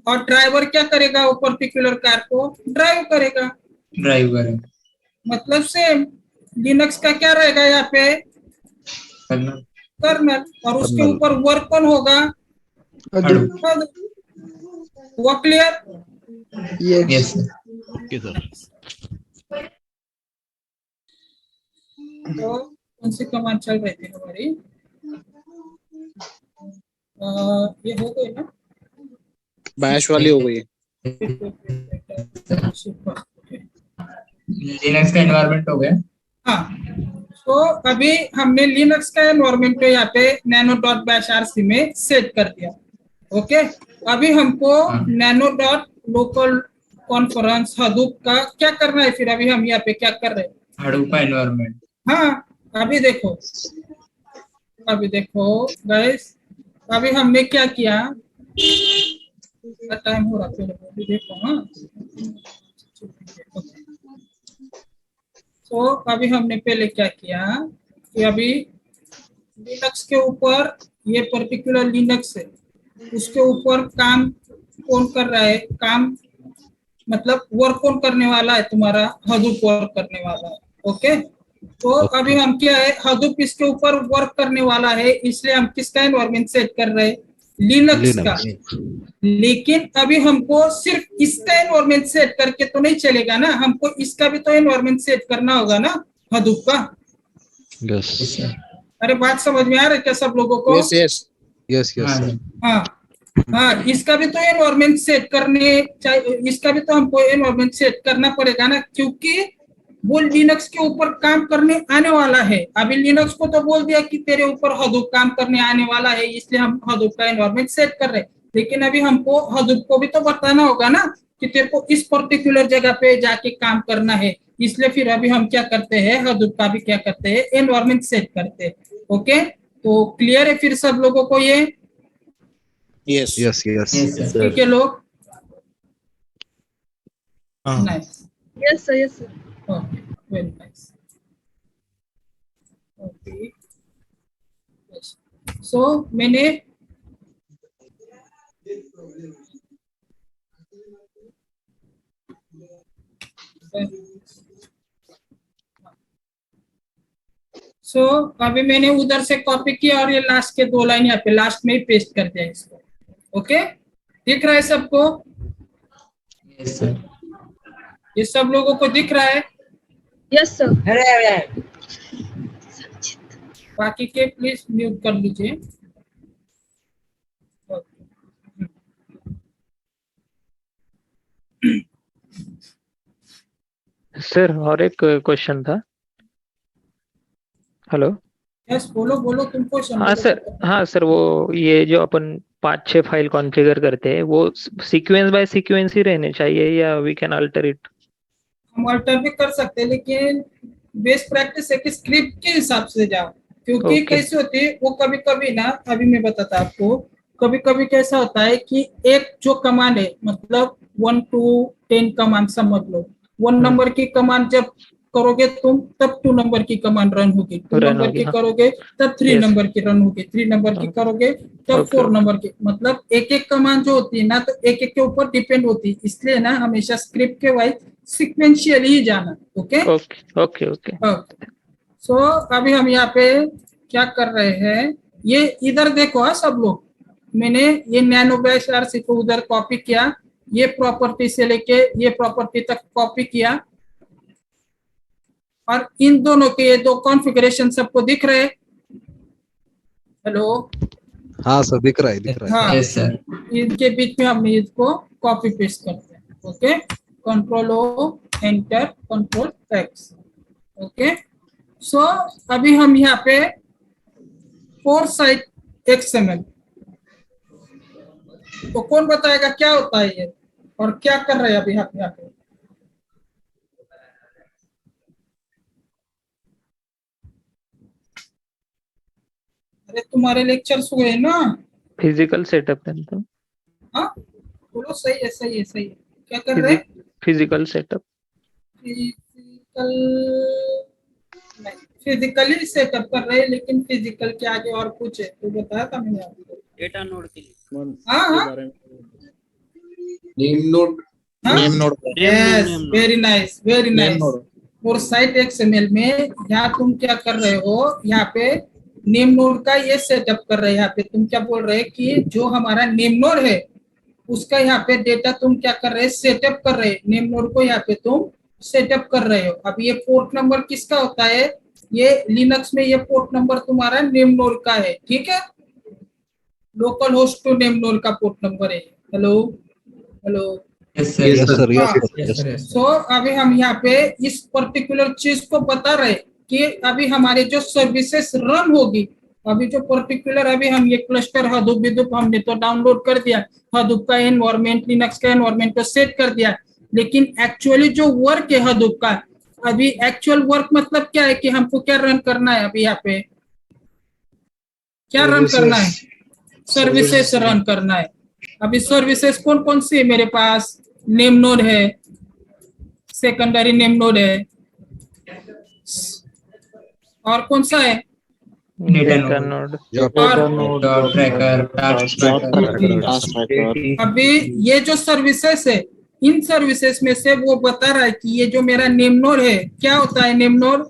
और ड्राइवर क्या करेगा? वो पर्टिकुलर कार को ड्राइव करेगा। ड्राइवर मतलब सेम लिनक्स का क्या रहेगा यहाँ पे? कर्नल, और उसके ऊपर वर्क कौन होगा? वो क्लियर? Yes okay sir. तो कौन सी कमांड चल रही थी हमारी? ये हो गई ना? बैश वाली हो गई। लिनक्स का एनवायरनमेंट हो गया। हाँ, तो अभी हमने लिनक्स का एनवायरनमेंट को यहाँ पे nano.bashrc में सेट कर दिया। ओके, अभी हमको nano.local कॉन्फ्रेंस हडूप का क्या करना है फिर? अभी हम यहाँ पे क्या कर रहे हैं? हडूप का एनवायरनमेंट। हाँ अभी देखो गाइस, अभी हमने क्या किया? टाइम हो रहा है, अभी देखो। हाँ तो अभी हमने पहले क्या किया कि अभी लिनक्स के ऊपर, ये पर्टिकुलर लिनक्स है, उसके ऊपर काम कौन कर रहा है? काम मतलब वर्क कौन करने वाला है? तुम्हारा हडूप वर्क करने वाला है। ओके, तो अभी हम क्या है, हडूप इसके ऊपर वर्क करने वाला है, इसलिए हम किसका एनवायरनमेंट सेट कर रहे हैं? लिनक्स का। लेकिन अभी हमको सिर्फ इसका एनवायरनमेंट सेट करके तो नहीं चलेगा ना, हमको इसका भी तो एनवायरनमेंट सेट करना होगा ना हडूप का। यस अरे बात समझ में आ रहा है क्या सब लोगों को? यस यस हाँ हाँ, इसका भी तो एनवायरनमेंट सेट करने चाहिए, इसका भी तो हमको एनवायरनमेंट सेट करना पड़ेगा ना, क्योंकि वो लिनक्स के ऊपर काम करने आने वाला है। अभी लिनक्स को तो बोल दिया कि तेरे ऊपर हडूप काम करने आने वाला है, इसलिए हम हडूप का एनवायरनमेंट सेट कर रहे हैं। लेकिन अभी हमको हडूप को भी तो बताना होगा ना कि तेरे को इस पर्टिकुलर जगह पे जाके काम करना है, इसलिए फिर अभी हम क्या करते हैं, हडूप का भी क्या करते हैं, एनवायरनमेंट सेट करते हैं। ओके, तो क्लियर है फिर सब लोगों को ये? यस यस यस ठीक है लोग? Nice. Yes sir, yes sir. Okay, very nice. Okay, so मैंने अभी मैंने उधर से कॉपी किया और ये लास्ट के 2 लाइन यहाँ पे लास्ट में ही पेस्ट कर दिया इसको। ओके, दिख रहा है सबको? Yes sir. ये सब लोगों को दिख रहा है? Yes sir. बाकी के प्लीज म्यूट कर लीजिए। सर और एक क्वेश्चन था। हेलो। यस बोलो बोलो, तुम क्वेश्चन। हाँ सर, वो ये जो अपन 5-6 फाइल कॉन्फ़िगर करते हैं वो सीक्वेंस बाय सीक्वेंस ही रहने चाहिए या वी कैन अल्टर इट? हम अल्टर भी कर सकते हैं, लेकिन बेस्ट प्रैक्टिस है कि स्क्रिप्ट के हिसाब से जाओ, क्योंकि कैसे होती है वो कभी कभी ना, अभी मैं बताता आपको, कभी कभी कैसा होता है कि एक जो कमांड है, मतलब 1 to 10 कमांड समझ लो, 1 नंबर की कमांड जब करोगे तुम तब 2 नंबर की कमांड रन होगी, 2 नंबर की करोगे तब 3 नंबर की रन होगी, 3 नंबर की करोगे तब 4 नंबर की, मतलब एक एक कमांड जो होती है ना, तो एक एक के ऊपर डिपेंड होती है, इसलिए ना हमेशा स्क्रिप्ट के वाइज सिक्वेंशियली ही जाना। Okay okay okay. सो अभी हम यहाँ पे क्या कर रहे हैं, ये इधर देखो सब लोग, मैंने ये नैनो बैश आरसी को उधर कॉपी किया, ये प्रॉपर्टी से लेके ये प्रॉपर्टी तक कॉपी किया, और इन दोनों के ये 2 कॉन्फ़िगरेशन सबको दिख रहे हैं? हेलो, हाँ सर, दिख रहा है हाँ सर, इनके बीच में हम इसको कॉपी पेस्ट करते हैं। Okay, control O, enter, control X. Okay, so अभी हम यहाँ पे 4 साइट XML, तो कौन बताएगा क्या होता है ये और क्या कर रहे हैं अभी हम यहाँ पे? अरे तुम्हारे लेक्चर्स हुए ना? फिजिकल सेटअप है तो। हाँ बोलो, सही है सही है सही है। क्या कर रहे हैं? Physical setup. फिजिकली सेटअप कर रहे हैं, लेकिन फिजिकल के आगे और कुछ है, तो बताया था मैंने आपको। डेटा नोड के लिए। हाँ name node, name node, yes, very nice very nice. और साइट XML में यहाँ तुम क्या कर रहे हो, यहाँ पे नेम नोड का ये सेटअप कर रहे हैं। यहाँ पे तुम क्या बोल रहे हैं कि जो हमारा नेम नोड है उसका यहाँ पे डेटा तुम क्या कर रहे हैं, सेटअप कर रहे हैं, नेम नोड को यहाँ पे तुम सेटअप कर रहे हो। अब ये पोर्ट नंबर किसका होता है, ये लिनक्स में ये पोर्ट नंबर तुम्हारा नेम नोड का है, ठीक है, local host to name node का पोर्ट नंबर है। Hello hello, yes sir. So अभी हम यहाँ पे इस पर्टिकुलर चीज को बता रहे कि अभी हमारे जो सर्विसेज रन होगी, अभी जो पर्टिकुलर अभी हम ये क्लस्टर हडूप विदूप हमने तो डाउनलोड कर दिया, हडूप का एनवायरमेंट, लिनक्स का एनवायरमेंट तो सेट कर दिया, लेकिन एक्चुअली जो वर्क है हडूप का, अभी एक्चुअल वर्क मतलब क्या है कि हमको क्या रन करना है, अभी यहाँ पे क्या रन करना है, सर्विसेज रन करना है। अभी सर्विसेज कौन कौन सी है मेरे पास, नेम नोड है, सेकेंडरी नेम नोड है, और कौन सा है, data node, tracker, task tracker. अभी ये जो सर्विसेज है, इन सर्विसेज में से वो बता रहा है कि ये जो मेरा नेम नोड है क्या होता है, नेम नोड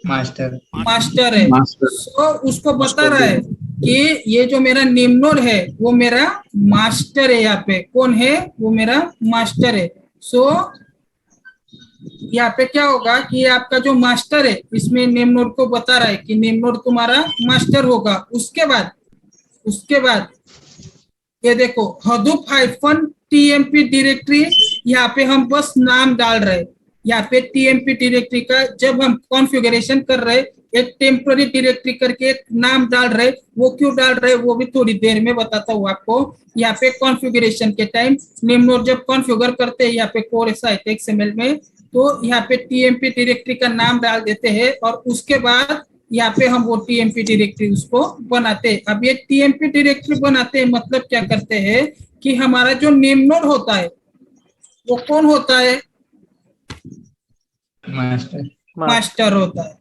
मास्टर है। तो उसको बता रहा है कि ये जो मेरा नेम नोड है वो मेरा मास्टर है, यहाँ पे कौन है, वो मेरा मास्टर है। सो यहाँ पे क्या होगा कि ये आपका जो मास्टर है, इसमें नेम नोड को बता रहा है कि नेम नोड तुम्हारा मास्टर होगा। उसके बाद ये देखो हडूप -tmp डायरेक्टरी, यहाँ पे हम बस नाम डाल रहे हैं। यहाँ पे tmp डायरेक्टरी का जब हम कॉन्फ़िगरेशन कर रहे हैं, एक टेम्पररी डायरेक्टरी करके एक नाम डाल रहे, वो क्यों डाल रहे वो भी थोड़ी देर में बताता हूँ आपको। यहाँ पे कॉन्फ़िगरेशन के टाइम नेम नोड जब कॉन्फ़िगर करते हैं यहाँ पे कोर साइट XML में, तो यहाँ पे tmp डायरेक्टरी का नाम डाल देते हैं, और उसके बाद यहाँ पे हम वो tmp डायरेक्टरी उसको बनाते हैं। अब ये tmp डायरेक्टरी बनाते हैं मतलब क्या करते हैं कि हमारा जो नेम नोड होता है वो कौन होता है, मास्टर होता है।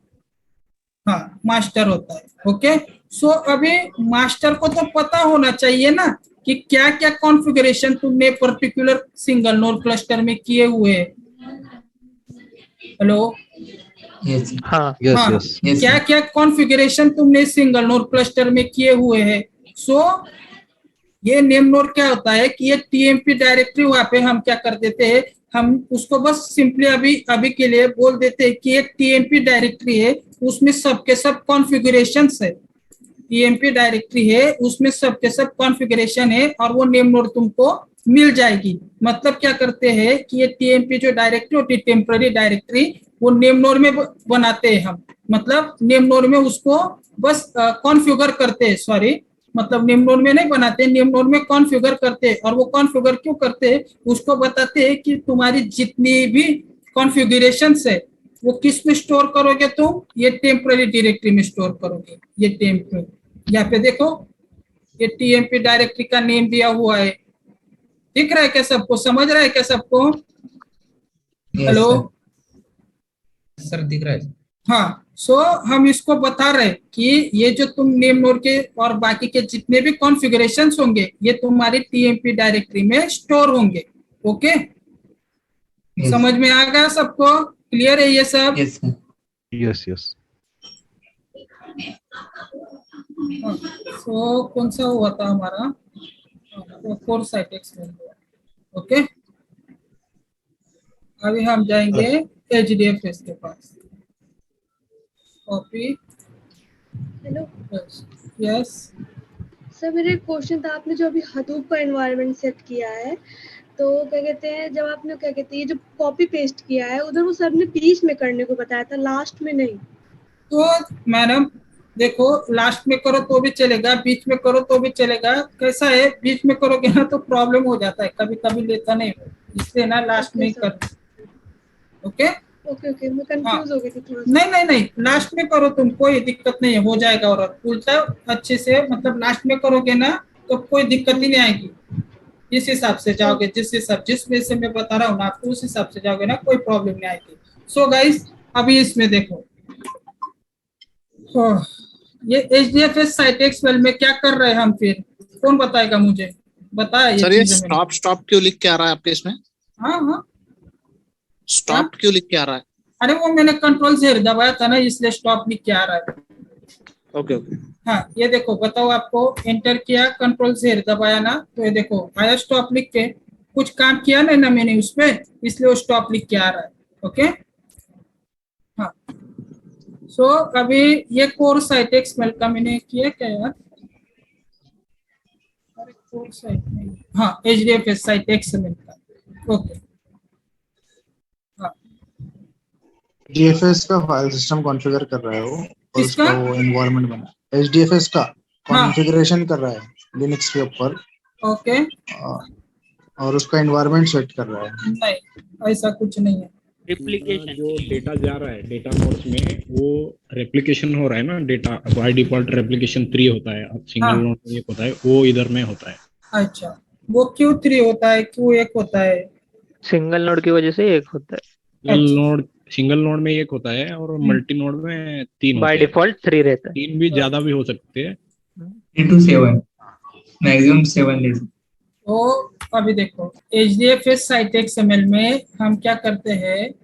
हाँ, मास्टर होता है। ओके, सो अभी मास्टर को तो पता होना चाहिए ना कि क्या क्या कॉन्फ़िगरेशन तुमने पर्टिकुलर सिंगल नोड क्लस्टर में किए हुए हैं। हेलो, हाँ, क्या क्या कॉन्फ़िगरेशन तुमने सिंगल नोड क्लस्टर में किए हुए हैं। सो ये नेम नोड क्या होता है कि ये tmp डायरेक्टरी, वहां पे हम क्या कर देते हैं, हम उसको बस सिंपली अभी के लिए बोल देते हैं कि एक tmp डायरेक्टरी है, उसमें सबके सब कॉन्फ़िगरेशंस है। tmp डायरेक्टरी है, उसमें सबके सब कॉन्फ़िगरेशन है, और वो नेम नोड तुमको मिल जाएगी। मतलब क्या करते हैं कि ये tmp जो डायरेक्टरी होती है, टेम्पररी डायरेक्टरी, वो नेम नोड में बनाते हैं हम, मतलब नेम नोड में उसको बस कॉन्फ़िगर करते हैं, सॉरी, मतलब नेम नोड में नहीं बनाते, नेम नोड में कॉन्फ़िगर करते हैं। और वो कॉन्फ़िगर क्यों करते हैं, उसको बताते हैं कि तुम्हारी जितनी भी कॉन्फ़िगरेशन है वो किस में स्टोर करोगे तुम? ये टेम्पररी डायरेक्टरी में स्टोर करोगे। ये टेम्पररी, यहाँ पे देखो ये टीएमपी डायरेक्टरी का नेम दिया हुआ है, दिख रहा है क्या सबको? समझ रहा है क्या सबको? हेलो सर दिख रहा है। हाँ, सो हम इसको बता रहे कि ये जो तुम नेम नोड के और बाकी के जितने भी कॉन्फ़िगरेशंस होंगे ये तुम्हारी टीएमपी डायरेक्टरी में स्टोर होंगे। ओके, समझ में आ गया सबको? क्लियर है ये सब? Yes yes. सो कौन सा हुआ था हमारा? कोर साइट एक्सप्लेन हुआ। ओके, अभी हम जाएंगे एचडीएफएस के पास। कॉपी। हेलो यस सर, मेरा एक क्वेश्चन था। आपने जो अभी हडूप का एनवायरनमेंट सेट किया है, तो क्या कहते हैं, जब आपने क्या कहते हैं ये जो कॉपी पेस्ट किया है उधर वो सर ने बीच में करने को बताया था, लास्ट में नहीं। तो मैडम देखो, लास्ट में करो तो भी चलेगा, बीच में करो तो भी चलेगा। कैसा है, बीच में करोगे ना तो प्रॉब्लम हो जाता है, कभी कभी लेता नहीं हो, इसलिए ना लास्ट में ही कर। ओके ओके, मैं कंफ्यूज हो गई थी थोड़ा सा। नहीं, लास्ट में करो तुम, कोई दिक्कत नहीं है, हो जाएगा। और उल्टा अच्छे से, मतलब लास्ट में करोगे ना तो कोई दिक्कत ही नहीं आएगी। इस हिसाब से जाओगे, जिस वे से मैं बता रहा हूँ ना आपको, उस हिसाब से जाओगे ना, कोई प्रॉब्लम नहीं आएगी। सो गाइस, अभी इसमें देखो, ये एचडीएफएस साइट एक्सएल में क्या कर रहे हैं हम? फिर कौन बताएगा मुझे? बताया सर ये स्टॉप क्यों लिख के आ रहा है आपके इसमें? हाँ, स्टॉप क्यों लिख के आ रहा है? अरे वो मैंने कंट्रोल से दबाया था ना, इसलिए स्टॉप लिख के आ रहा है। ओके। हाँ, ये देखो, बताओ, आपको एंटर किया, कंट्रोल से दबाया ना, तो ये देखो आया स्टॉप लिख के। कुछ काम किया नहीं ना मैंने उसमें, इसलिए वो स्टॉप लिख के आ रहा है। ओके, हाँ। सो अभी ये कोर साइट एक्सएल का मैंने किया क्या यार? अरे कोर साइट नहीं, हाँ, एचडीएफएस साइट एक्सएल का। ओके, एचडीएफएस का फाइल सिस्टम कॉन्फ़िगर कर रहा है वो, और उसका वो एनवायरनमेंट बना। एचडीएफएस का कॉन्फ़िगरेशन कर रहा है लिनक्स के ऊपर। ओके, और उसका एनवायरनमेंट सेट कर रहा है। नहीं, ऐसा कुछ नहीं है। रेप्लिकेशन जो डेटा जा रहा है डेटा नोड्स में, वो रेप्लिकेशन हो रहा है ना। डेटा बाय डिफॉल्ट रेप्लिकेशन 3 होता है, सिंगल नोड में 1 होता है, वो इधर में होता है। अच्छा, वो क्यों 3 होता है, क्यों 1 होता है? सिंगल नोड की वजह से 1 होता है। सिंगल नोड में 1 होता है और मल्टी नोड में 3 बाय डिफॉल्ट 3 रहता है। 3 भी ज्यादा भी हो सकते हैं। 3 to 7 मैक्सिमम 7 ले। तो अभी देखो, एचडीएफएस साइट एक्सएमएल में हम क्या करते हैं,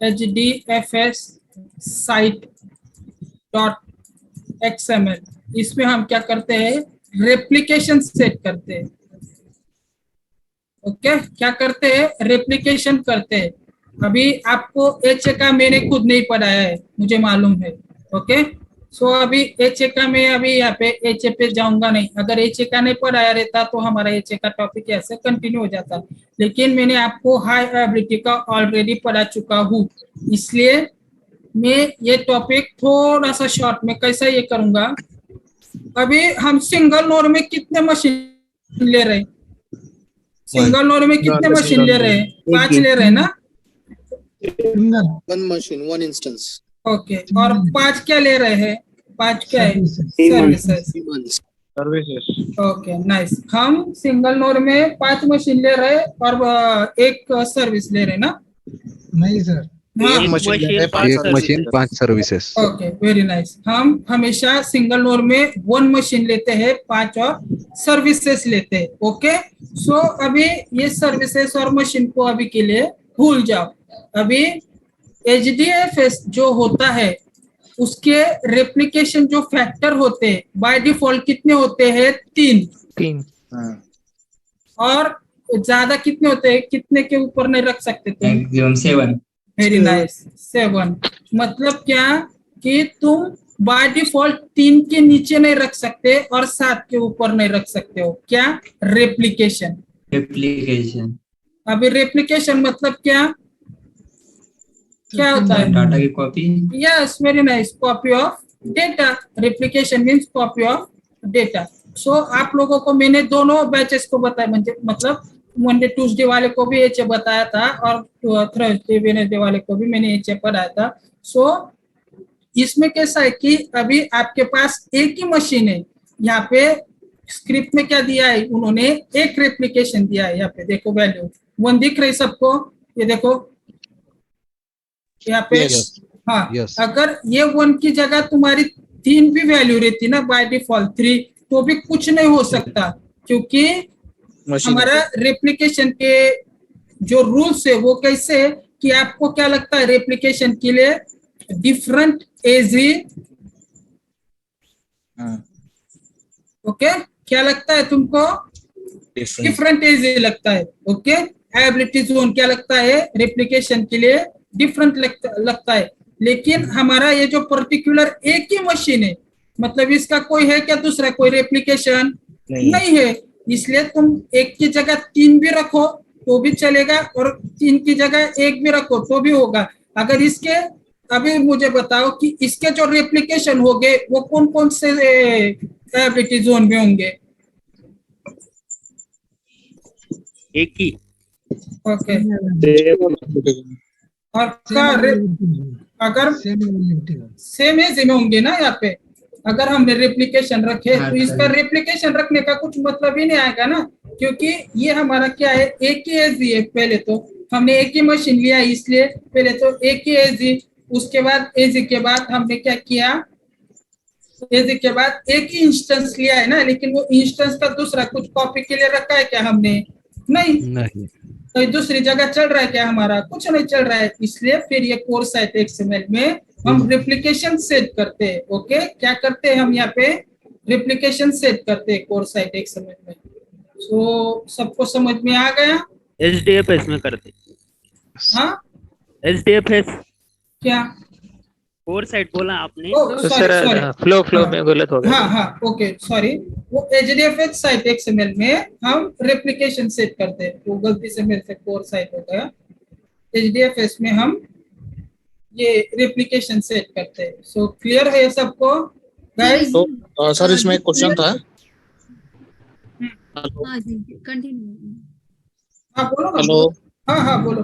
एचडीएफएस साइट डॉट एक्सएमएल, इसमें हम क्या करते हैं, रेप्लिकेशन सेट करते हैं। ओके, क्या करते हैं, रेप्लिकेशन करते हैं। अभी आपको एच का मैंने खुद नहीं पढ़ाया है, मुझे मालूम है। ओके, सो अभी एच का मैं अभी यहाँ पे एच पे जाऊंगा नहीं। अगर एच का नहीं पढ़ाया रहता तो हमारा एच का टॉपिक ऐसे कंटिन्यू हो जाता, लेकिन मैंने आपको हाई एबिलिटी का ऑलरेडी पढ़ा चुका हूँ, इसलिए मैं ये टॉपिक थोड़ा सा शॉर्ट में कैसा ये करूंगा। अभी हम सिंगल नोड में कितने मशीन ले रहे हैं? सिंगल नोड में कितने मशीन ले रहे हैं? 5 ले रहे हैं ना? 1 मशीन 1 इंस्टेंस। ओके, और 5 क्या ले रहे हैं? 5 क्या है? सर्विसेज। Okay, nice. हम सिंगल नोड में 5 मशीन ले रहे हैं और 1 सर्विस ले रहे हैं ना? नहीं सर, एक machine 5 services. Okay, very nice. हम हमेशा सिंगल नोड में 1 मशीन लेते हैं, 5 और सर्विसेज लेते हैं। ओके, सो अभी ये सर्विसेज और मशीन को अभी के लिए भूल जाओ। अभी एचडीएफएस जो होता है उसके रेप्लिकेशन जो फैक्टर होते हैं बाय डिफॉल्ट कितने होते हैं? 3। और ज्यादा कितने होते हैं? कितने के ऊपर नहीं रख सकते तुम? मैक्सिमम 7। Very nice, 7। मतलब क्या कि तुम बाय डिफॉल्ट 3 के नीचे नहीं रख सकते और 7 के ऊपर नहीं रख सकते हो। क्या? रेप्लिकेशन। अभी रेप्लिकेशन मतलब क्या होता है? डाटा की copy. Yes, very nice, copy of data. Replication means copy of data. So आप लोगों को मैंने दोनों बैचेस को बताया, मतलब मंडे ट्यूसडे वाले को भी एच बताया था और थर्सडे वेडनेसडे वाले को भी मैंने एच पढ़ाया था। सो इसमें कैसा है कि अभी आपके पास एक ही मशीन है, यहाँ पे स्क्रिप्ट में क्या दिया है उन्होंने, एक रेप्लिकेशन दिया है। यहाँ पे देखो वैल्यू 1 दिख रही सबको, ये देखो यहाँ पे। हाँ, अगर ये 1 की जगह तुम्हारी 3 भी वैल्यू रहती ना बाय डिफॉल्ट 3, तो भी कुछ नहीं हो सकता, क्योंकि हमारा रेप्लिकेशन के जो रूल्स है वो कैसे है कि आपको क्या लगता है रेप्लिकेशन के लिए डिफरेंट एजी, ओके, क्या लगता है तुमको? डिफरेंट एजी लगता है। ओके, एबिलिटी जोन क्या लगता है रेप्लिकेशन के लिए? डिफरेंट लगता है। लेकिन हमारा ये जो पर्टिकुलर एक ही मशीन है, मतलब इसका कोई है क्या दूसरा कोई रेप्लिकेशन? नहीं है। इसलिए तुम एक की जगह 3 भी रखो तो भी चलेगा और 3 की जगह 1 भी रखो तो भी होगा। अगर इसके, अभी मुझे बताओ कि इसके जो रेप्लिकेशन होंगे वो कौन कौन से एबिलिटी जोन में होंगे? एक ही। ओके, और अगर सेम एज में होंगे ना यहाँ पे, अगर हमने रेप्लिकेशन रखे तो इसका रेप्लिकेशन रखने का कुछ मतलब ही नहीं आएगा ना, क्योंकि ये हमारा क्या है, एक ही एज है। पहले तो हमने एक ही मशीन लिया, इसलिए पहले तो एक ही एज, उसके बाद एज के बाद हमने क्या किया, एज के बाद एक ही इंस्टेंस लिया है ना, लेकिन वो इंस्टेंस का दूसरा कुछ कॉपी के लिए रखा है क्या हमने? नहीं। तो दूसरी जगह चल रहा है क्या हमारा? कुछ नहीं चल रहा है। इसलिए फिर ये कोर साइट एक्सएमएल में हम रेप्लिकेशन सेट करते हैं। ओके, क्या करते हैं हम यहाँ पे? रेप्लिकेशन सेट करते हैं कोर साइट एक्सएमएल में। सो सबको समझ में आ गया? एचडीएफएस में करते। हाँ, एचडीएफएस क्या? कोर साइट बोला आपने? सर फ्लो में गलत हो गया। हाँ, ओके, सॉरी। वो एचडीएफएस साइट एक्सएमएल में हम रेप्लिकेशन सेट करते हैं, वो गलती से मेरे से कोर साइट हो गया। एचडीएफएस में हम ये रेप्लिकेशन सेट करते हैं। सो क्लियर है सबको गाइस? तो सर इसमें एक क्वेश्चन था। हाँ जी, कंटिन्यू। हाँ बोलो ना। हेलो। हाँ बोलो।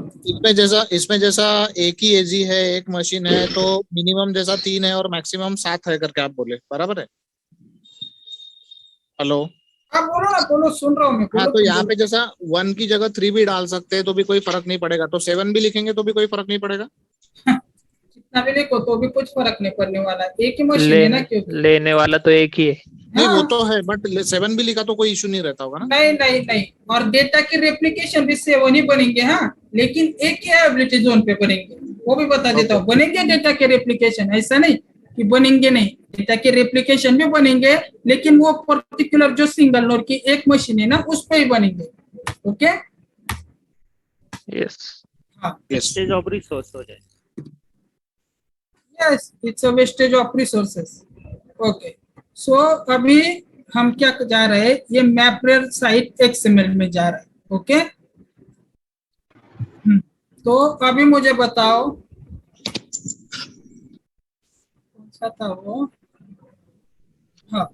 इसमें जैसा एक ही एजी है, एक मशीन है, तो मिनिमम जैसा 3 है और मैक्सिमम 7 है करके आप बोले, बराबर है? हेलो। हाँ बोलो ना, बोलो, सुन रहा हूँ मैं। हाँ, तो यहाँ पे जैसा 1 की जगह 3 भी डाल सकते हैं तो भी कोई फर्क नहीं पड़ेगा, तो 7 भी लिखेंगे तो भी कोई फर्क नहीं पड़ेगा? कितना भी लिखो तो भी कुछ फर्क नहीं पड़ने वाला, एक ही मशीन है ना। क्योंकि लेने वाला तो एक ही है। नहीं, वो तो है, बट 7 भी लिखा तो कोई इशू नहीं रहता होगा ना? नहीं। और डेटा की रेप्लिकेशन भी 7 ही बनेंगे। हाँ, लेकिन एक ही एबिलिटी जोन पे बनेंगे, वो भी बता देता हूँ। बनेंगे डेटा के रेप्लिकेशन, ऐसा नहीं कि बनेंगे नहीं, डेटा के रेप्लिकेशन भी बनेंगे, लेकिन वो पर्टिकुलर जो सिंगल नोड की एक मशीन है ना उस पे ही बनेंगे। Okay, yes. हाँ, वेस्टेज ऑफ रिसोर्स हो जाए। Yes, it's a wastage of resources. Okay, so अभी हम क्या जा रहे हैं, ये मैप्रेर साइट एक्सएमएल में जा रहा है। ओके, तो अभी मुझे बताओ कौन सा था वो? हाँ,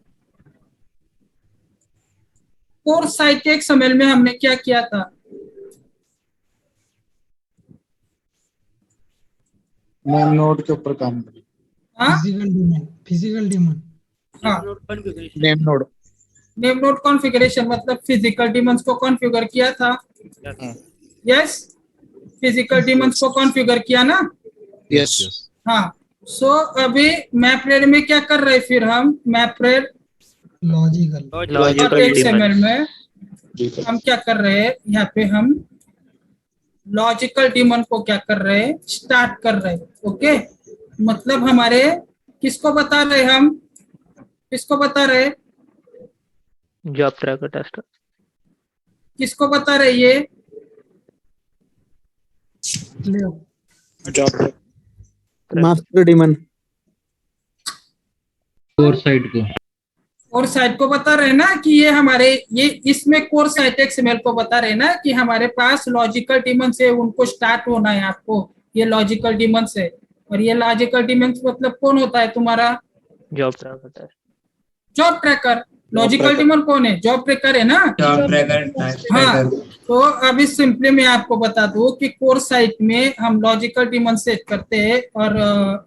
कोर साइट एक्सएमएल में हमने क्या किया था? नेम नोड के ऊपर काम करें। Physical demand. हाँ, नेम नोड कॉन्फ़िगरेशन, मतलब फिजिकल डिमांड्स को कॉन्फ़िगर किया था। यस, फिजिकल डिमांड्स को कॉन्फ़िगर किया ना? यस। हाँ, सो अभी मैप्रेर में क्या कर रहे हैं फिर हम? मैप्रेर लॉजिकल एक्सएमएल में हम क्या कर रहे हैं, यहाँ पे हम लॉजिकल डिमांड को क्या कर रहे हैं? स्टार्ट कर रहे हैं। ओके, मतलब हमारे किसको बता रहे हैं हम? किसको बता रहे हैं? Job tracker tester. किसको बता रहे ये? मास्टर डिमांड कोर साइट को, कोर साइट को बता रहे हैं ना कि ये हमारे, ये इसमें कोर साइट एक्सएमएल को बता रहे हैं ना कि हमारे पास लॉजिकल डिमांड्स है, उनको स्टार्ट होना है आपको। ये लॉजिकल डिमांड्स है, और ये लॉजिकल डिमांड्स मतलब कौन होता है तुम्हारा? Job tracker tester. Job tracker, logical daemon कौन है? जॉब ट्रैकर है ना। जॉब ट्रैकर, हाँ, तो अभी सिंपली मैं आपको बता दूं कि कोर साइट में हम लॉजिकल डिमन सेट करते हैं और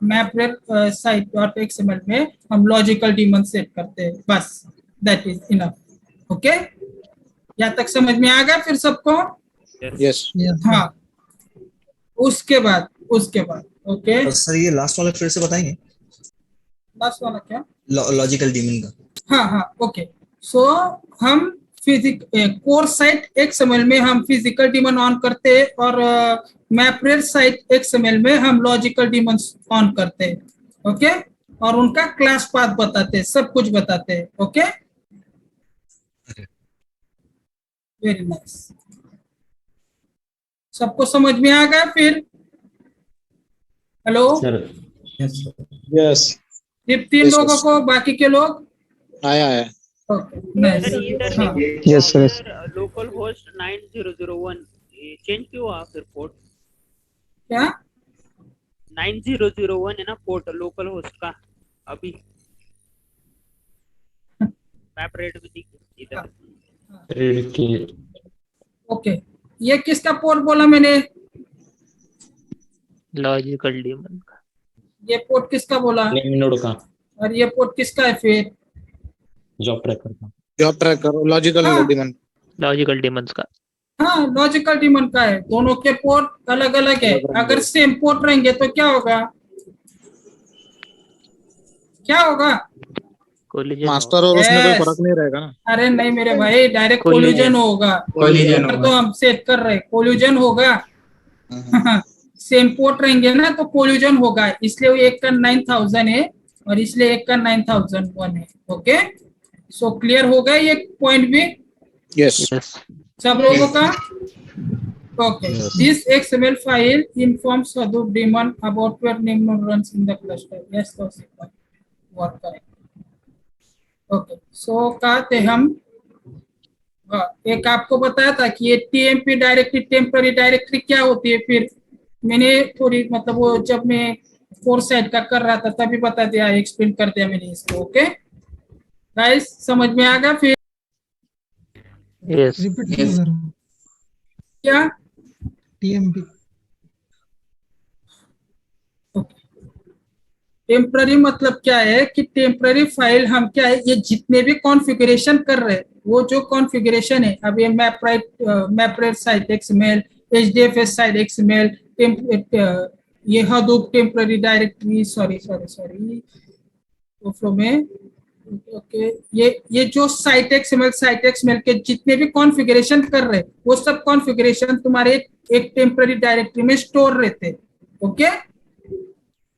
मैपरेट साइट डॉट एक्सएमएल में हम लॉजिकल डिमन सेट करते हैं, बस दैट इज इनफ। ओके, यहाँ तक समझ में आ गया फिर सबको? यस। हाँ, उसके बाद ओके, सर ये लास्ट वाला फिर से बताएंगे, लास्ट वाला क्या? लॉजिकल डीमन का। हाँ, ओके। सो हम कोर साइट एक्सएमएल में हम फिजिकल डिमन ऑन करते हैं और मैपरेट साइट एक्सएमएल में हम लॉजिकल डिमन ऑन करते हैं। ओके, और उनका क्लास पाथ बताते हैं, सब कुछ बताते हैं। Okay, very nice. सबको समझ में आ गया फिर? Hello sir. यस। ये 3 लोगों को, बाकी के लोग आया है। Okay, nice. Yes sir. Local host 9001 change क्यों हुआ फिर पोर्ट? क्या 9001 है ना पोर्ट लोकल होस्ट का? अभी मैप रेट भी दिख इधर। ओके, ये किसका पोर्ट बोला मैंने? लॉजिकल डिमन का। ये पोर्ट किसका बोला? नेमनोड का। और ये पोर्ट किसका है फिर? जॉब ट्रैकर का। Job tracker logical daemon. Logical daemons का। हाँ, लॉजिकल डिमन का है। दोनों के पोर्ट अलग अलग है। अगर सेम पोर्ट रहेंगे तो क्या होगा? मास्टर और उसमें कोई फर्क नहीं रहेगा ना। अरे नहीं मेरे भाई, डायरेक्ट कोलिजन होगा। तो हम सेट कर रहे, कोलिजन होगा। सेम पोर्ट रहेंगे ना तो कोलिजन होगा, इसलिए वो एक का 9000 है और इसलिए एक का 9001 है। ओके, सो क्लियर हो गया ये पॉइंट भी? यस। सब लोगों का? Okay, this XML file informs Hadoop daemon about where Nimnode runs in the cluster. Yes, so simple. Work correct. Okay, so कहते हम एक आपको बताया था कि ये TMP डायरेक्टरी, टेम्पररी डायरेक्टरी क्या होती है। फिर मैंने थोड़ी मतलब वो जब मैं कोर साइट का कर रहा था तभी बता दिया, एक्सप्लेन कर दिया मैंने इसको। ओके गाइस, समझ में आ गया फिर? यस। क्या TMP? टेम्पररी मतलब क्या है कि टेम्पररी फाइल हम क्या है, ये जितने भी कॉन्फ़िगरेशन कर रहे हैं वो जो कॉन्फ़िगरेशन है, अब ये mapred site XML, HDFS site XML, ये Hadoop temporary directory, sorry flow में। ओके, ये जो साइट एक्सएमएल के जितने भी कॉन्फ़िगरेशन कर रहे हैं वो सब कॉन्फ़िगरेशन तुम्हारे एक टेम्पररी डायरेक्टरी में स्टोर रहते हैं। ओके,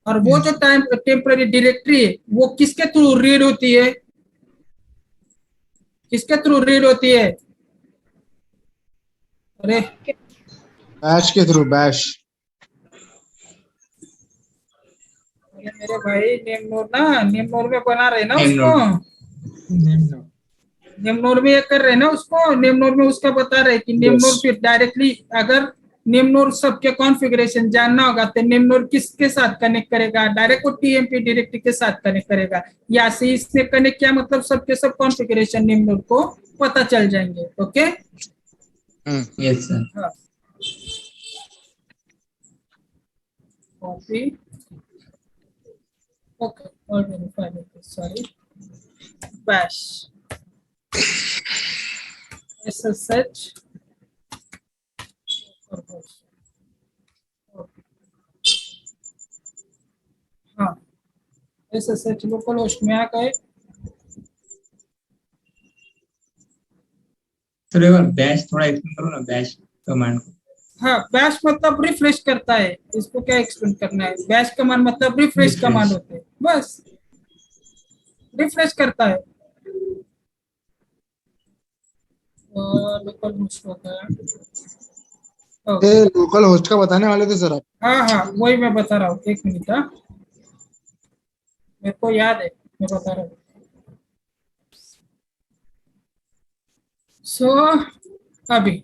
और वो जो टेम्पररी डायरेक्टरी है वो किसके थ्रू रीड होती है? किसके थ्रू रीड होती है? अरे बैश के थ्रू, बैश। मेरे भाई नेमनोड में बना रहे ना उसको, नेमनोड में ये कर रहे ना उसको, नेमनोड में उसका बता रहे कि नेमनोड फिर डायरेक्टली अगर नेमनोड सबके कॉन्फ़िगरेशन जानना होगा तो नेमनोड किसके साथ कनेक्ट करेगा? डायरेक्ट वो टीएमपी डायरेक्टरी के साथ कनेक्ट करेगा। या से इसने कनेक्ट किया मतलब सबके सब कॉन्फ़िगरेशन नेमनोड को पता चल जाएंगे। Okay, yes sir. Copy, okay, और वेरीफाई, सॉरी, बैश SSH हाँ, SSH लोकल होस्ट में आ गए। तो एक बार बैश थोड़ा एक्सप्लेन करो ना, बैश कमांड को। हाँ, बैश मतलब रिफ्रेश करता है, इसको क्या एक्सप्लेन करना है? बैश कमांड मतलब रिफ्रेश कमांड होते हैं, बस रिफ्रेश करता है। लोकल होस्ट होता है। लोकल होस्ट का बताने वाले थे सर आप? हाँ, वही मैं बता रहा हूँ, 1 मिनट। मेरे को याद है, मैं बता रहा हूँ। सो अभी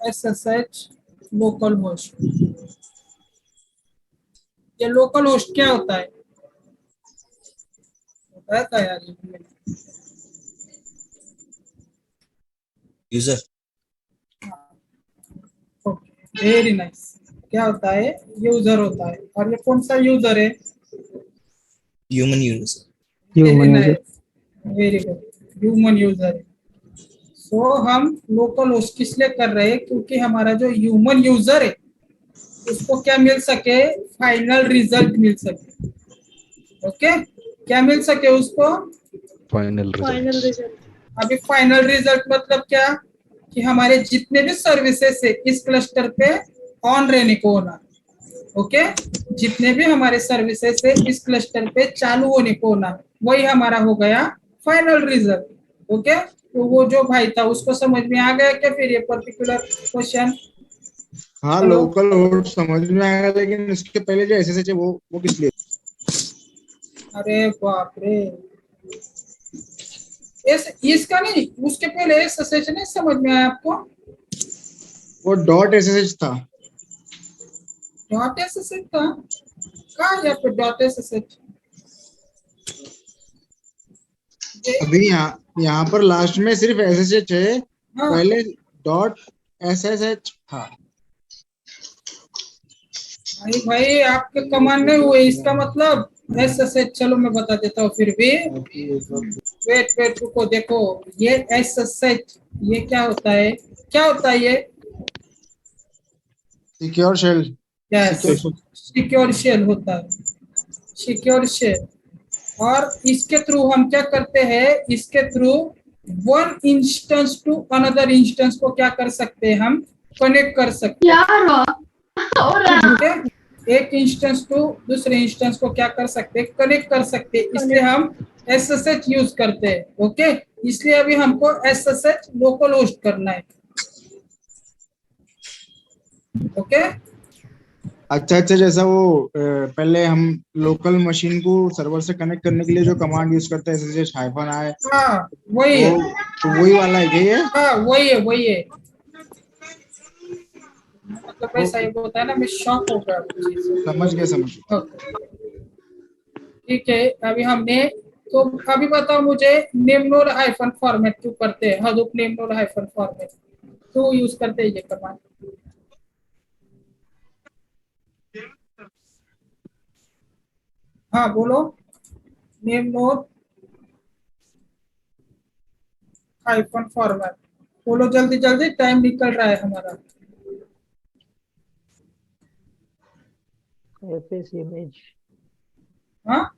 SSH लोकल होस्ट, ये लोकल होस्ट क्या होता है? बताया था यार ये मैंने। यूजर। Very nice. क्या होता है? यूजर होता है। और ये कौन सा यूजर है? Human user. Very nice, very good, human user है। सो हम लोकल होस्ट किस लिए कर रहे हैं? क्योंकि हमारा जो ह्यूमन यूजर है उसको क्या मिल सके? फाइनल रिजल्ट मिल सके। ओके, क्या मिल सके उसको? Final result. अभी फाइनल रिजल्ट मतलब क्या? कि हमारे जितने भी सर्विसेज है इस क्लस्टर पे ऑन रहने को होना। ओके, जितने भी हमारे सर्विसेज है इस क्लस्टर पे चालू होने को होना, वही हमारा हो गया फाइनल रिजल्ट। ओके, तो वो जो भाई था उसको समझ में आ गया क्या फिर ये पर्टिकुलर क्वेश्चन? हाँ, लोकल होस्ट समझ में आएगा, लेकिन इसके पहले जो एसएसएच है वो किस लिए? अरे बाप रे, इसका नहीं, उसके पहले एसएसएच नहीं समझ में आया आपको? वो डॉट एसएसएच था। डॉट एसएसएच था? कहाँ है पे डॉट एसएसएच? अभी यहाँ पर लास्ट में सिर्फ एसएसएच है। हाँ। पहले डॉट एसएसएच था। भाई आपके कमांड नहीं हुए, इसका मतलब एसएसएच। चलो मैं बता देता हूँ फिर भी। वेट रुको, देखो ये एसएसएच ये क्या होता है? क्या होता है ये? Secure shell. सिक्योर शेल होता है, सिक्योर शेल। और इसके थ्रू हम क्या करते हैं? इसके through one instance to another instance को क्या कर सकते हैं? हम कनेक्ट कर सकते हैं। एक इंस्टेंस टू दूसरे इंस्टेंस को क्या कर सकते हैं? कनेक्ट कर सकते हैं। इसलिए हम एसएसएच यूज करते हैं। ओके, इसलिए अभी हमको एसएसएच लोकल होस्ट करना है। ओके, अच्छा, जैसा वो पहले हम लोकल मशीन को सर्वर से कनेक्ट करने के लिए जो कमांड यूज करते हैं एसएसएच -i, हाँ वही है। तो वही वाला है ये? हाँ वही है। मतलब ऐसा ही होता है ना, मैं शॉक हो गया। समझ गया। ठीक है, अभी हमने तो अभी बताओ मुझे, नेम नोड हाइफन फॉर्मेट क्यों करते हैं? Hadoop name node hyphen format क्यों यूज करते हैं ये कमांड? हाँ बोलो, नेम नोड हाइफन फॉर्मेट बोलो, जल्दी जल्दी, टाइम निकल रहा है हमारा। एफएस इमेज, हाँ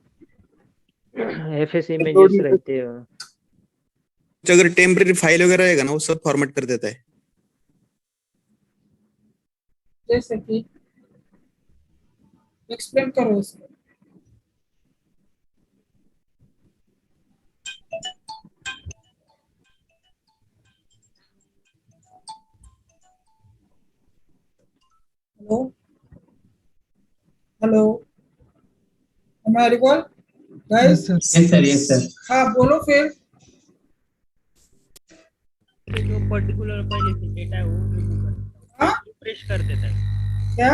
एफएस इमेजेस रहते हैं। अगर टेम्परेरी फाइल वगैरह रहेगा ना वो सब फॉर्मेट कर देता है। जैसे कि एक्सप्लेन करो उसको। हेलो, हमारी कॉल गाइस? Yes sir. हाँ बोलो फिर। जो पर्टिकुलर फाइल से डेटा है वो रिफ्रेश कर देता है। क्या?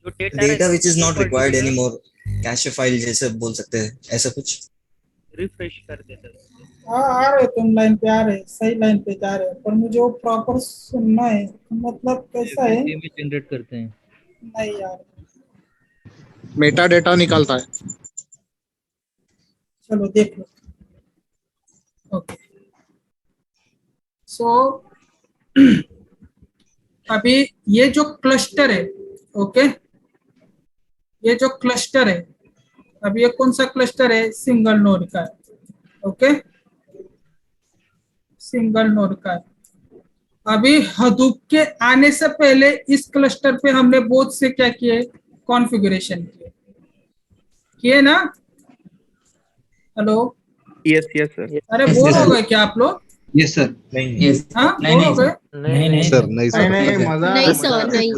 जो data which is not required any more, cache file जैसे बोल सकते हैं, ऐसा कुछ रिफ्रेश कर देता है। हाँ आ रहे, तुम लाइन पे आ रहे, सही लाइन पे जा रहे, पर मुझे वो प्रॉपर सुनना है। मतलब कैसा है? इमेज जनरेट करते हैं। नहीं यार, मेटा डेटा निकालता है। चलो देख लो। ओके, सो अभी ये जो क्लस्टर है, ओके, ये जो क्लस्टर है, अभी ये कौन सा क्लस्टर है? सिंगल नोड का है। ओके, सिंगल नोड का है। अभी हडूप के आने से पहले इस क्लस्टर पे हमने बहुत से क्या किए? कॉन्फ़िगरेशन किए ना? Hello, yes sir. अरे बोर हो गए क्या आप लोग? Yes sir. नहीं हाँ बोर हो गए? नहीं सर, नहीं सर। नहीं।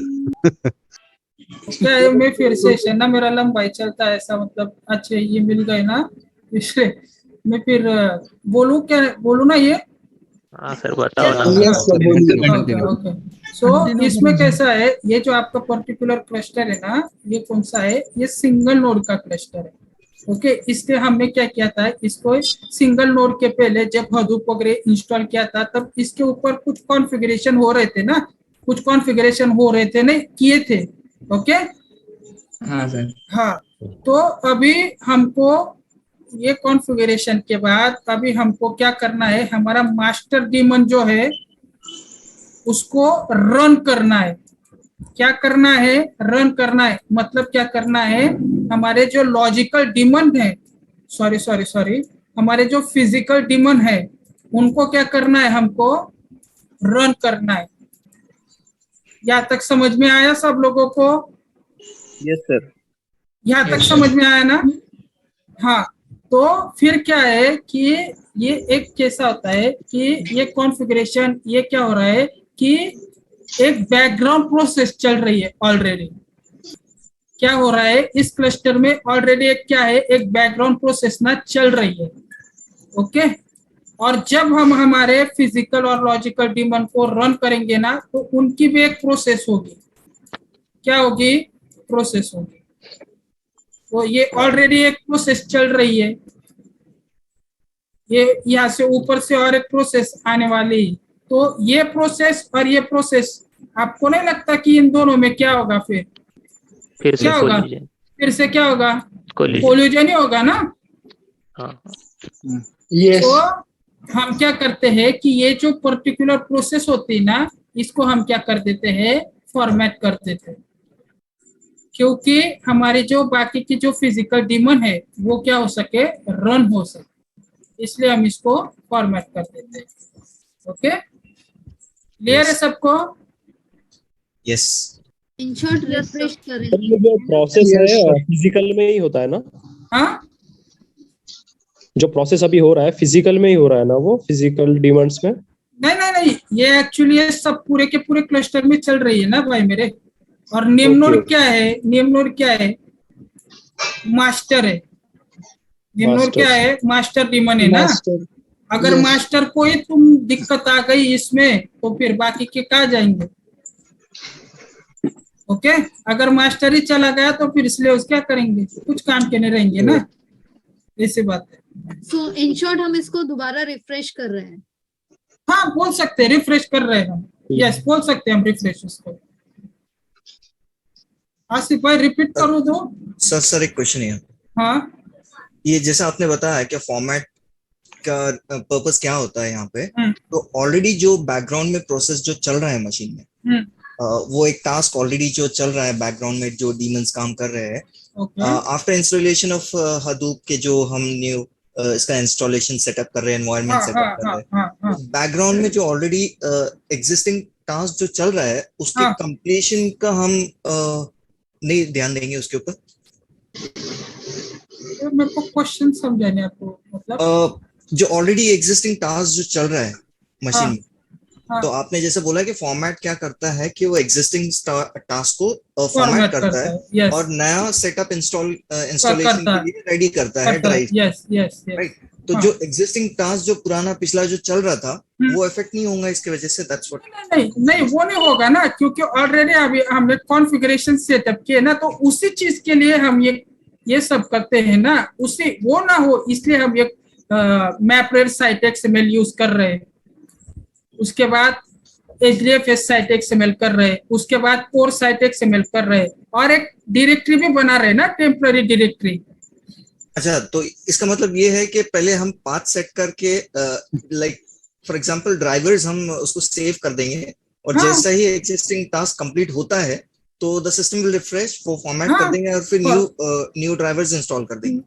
क्या है, मैं फिर से ना मेरा लंबाई चलता है ऐसा, मतलब अच्छे ये मिल गए ना, इसलिए मैं फिर बोलूं क्या? बोलूं ना ये? हाँ सर बताओ ना। Yes, sir, बोलिए। ओके सो इसमें कैसा है, ये जो आपका पर्टिकुलर क्लस्टर है ना, ये कौन सा है, ये सिंगल नोड का क्लस्टर है। ओके इसलिए हमने क्या किया था, इसको सिंगल नोड के पहले जब हडूप वगैरह इंस्टॉल किया था तब इसके ऊपर कुछ कॉन्फ़िगरेशन हो रहे थे ना, कुछ कॉन्फ़िगरेशन हो रहे थे, नहीं किए थे। ओके हाँ सर। हाँ तो अभी हमको ये कॉन्फ़िगरेशन के बाद अभी हमको क्या करना है, हमारा मास्टर डीमन जो है उसको रन करना है। क्या करना है, रन करना है। मतलब क्या करना है, हमारे जो लॉजिकल डीमन है, सॉरी हमारे जो फिजिकल डीमन है उनको क्या करना है, हमको रन करना है। यहाँ तक समझ में आया सब लोगों को? Yes sir. यहाँ तक समझ में आया ना? हाँ तो फिर क्या है कि ये एक कैसा होता है कि ये कॉन्फ़िगरेशन, ये क्या हो रहा है कि एक बैकग्राउंड प्रोसेस चल रही है ऑलरेडी। क्या हो रहा है इस क्लस्टर में, ऑलरेडी एक क्या है, एक बैकग्राउंड प्रोसेस ना चल रही है। ओके और जब हम हमारे फिजिकल और लॉजिकल डीमन को रन करेंगे ना तो उनकी भी एक प्रोसेस होगी। क्या होगी? प्रोसेस होगी। तो ये ऑलरेडी एक प्रोसेस चल रही है, ये यहाँ से ऊपर से और एक प्रोसेस आने वाली। तो ये प्रोसेस और ये प्रोसेस, आपको नहीं लगता कि इन दोनों में क्या होगा? फिर से क्या होगा? collision। फिर से क्या होगा? Collision। कोलिजन ही होगा ना। हाँ Yes. तो हम क्या करते हैं कि ये जो पर्टिकुलर प्रोसेस होती है ना, इसको हम क्या कर देते हैं, फॉर्मेट कर देते हैं, क्योंकि हमारी जो बाकी की जो फिजिकल डीमन है वो क्या हो सके, रन हो सके, इसलिए हम इसको फॉर्मेट कर देते हैं। ओके क्लियर है सबको? यस इन शॉर्ट रिफ्रेश करें। ये जो प्रोसेस है फिजिकल में ही होता है ना? हाँ जो प्रोसेस अभी हो रहा है फिजिकल में ही हो रहा है ना, वो फिजिकल डिमांड्स में? नहीं, ये एक्चुअली ये सब पूरे के पूरे क्लस्टर में चल रही है ना भाई मेरे। और नेम नोड क्या है, नेम नोड क्या है, मास्टर है। नेम नोड क्या है, मास्टर डीमन है ना। अगर मास्टर को ही तुम दिक्कत आ गई इसमें तो फिर बाकी के कहाँ जाएंगे? ओके अगर मास्टर ही चला गया तो फिर इसलिए उस क्या करेंगे, कुछ काम के नहीं रहेंगे ना, ऐसी बात है। सो इन शॉर्ट हम इसको दोबारा रिफ्रेश कर रहे हैं। हाँ बोल सकते हैं, रिफ्रेश कर रहे हैं हम। यस बोल सकते हैं हम रिफ्रेश उसको। आसिफ भाई रिपीट करो दो। सर एक क्वेश्चन है। हाँ ये जैसा आपने बताया कि फॉर्मेट का पर्पस क्या होता है यहाँ पे, तो ऑलरेडी जो बैकग्राउंड में प्रोसेस जो चल रहा है मशीन में, वो एक टास्क ऑलरेडी जो चल रहा है बैकग्राउंड में, जो डीमंस काम कर रहे हैं आफ्टर इंस्टॉलेशन ऑफ हडूप के, जो हम न्यू इसका इंस्टॉलेशन सेटअप कर रहे हैं, एनवायरनमेंट सेटअप कर रहे हैं, बैकग्राउंड में जो ऑलरेडी एग्जिस्टिंग टास्क जो चल रहा है उसके कंप्लीशन का हम नहीं ध्यान देंगे उसके ऊपर? मेरे को क्वेश्चन समझाने आपको, मतलब जो ऑलरेडी एग्जिस्टिंग टास्क जो चल रहा है मशीन में, तो आपने जैसे बोला कि फॉर्मेट क्या करता है कि वो एग्जिस्टिंग टास्क को फॉर्मेट करता है और नया सेटअप इंस्टॉलेशन के लिए रेडी करता है ड्राइव। राइट, तो जो एग्जिस्टिंग टास्क जो पुराना पिछला जो चल रहा था वो इफेक्ट नहीं होगा इसके वजह से? That's what. नहीं वो नहीं होगा ना, क्योंकि ऑलरेडी अभी हमने कॉन्फ़िगरेशन सेटअप किए ना, तो उसी चीज के लिए हम ये सब करते हैं ना, उसी वो ना हो इसलिए हम ये मैपरेड साइट XML यूज कर रहे हैं, उसके बाद HDFS साइट XML कर रहे हैं, उसके बाद कोर साइट XML कर रहे हैं, और एक डायरेक्टरी भी बना रहे हैं ना, टेम्पररी डायरेक्टरी। अच्छा, तो इसका मतलब ये है कि पहले हम पाथ सेट करके लाइक फॉर एग्जांपल ड्राइवर्स हम उसको सेव कर देंगे और जैसा ही एग्जिस्टिंग टास्क कंप्लीट होता है तो द सिस्टम विल रिफ्रेश, वो फॉर्मेट कर देंगे और फिर न्यू ड्राइवर्स इंस्टॉल कर देंगे।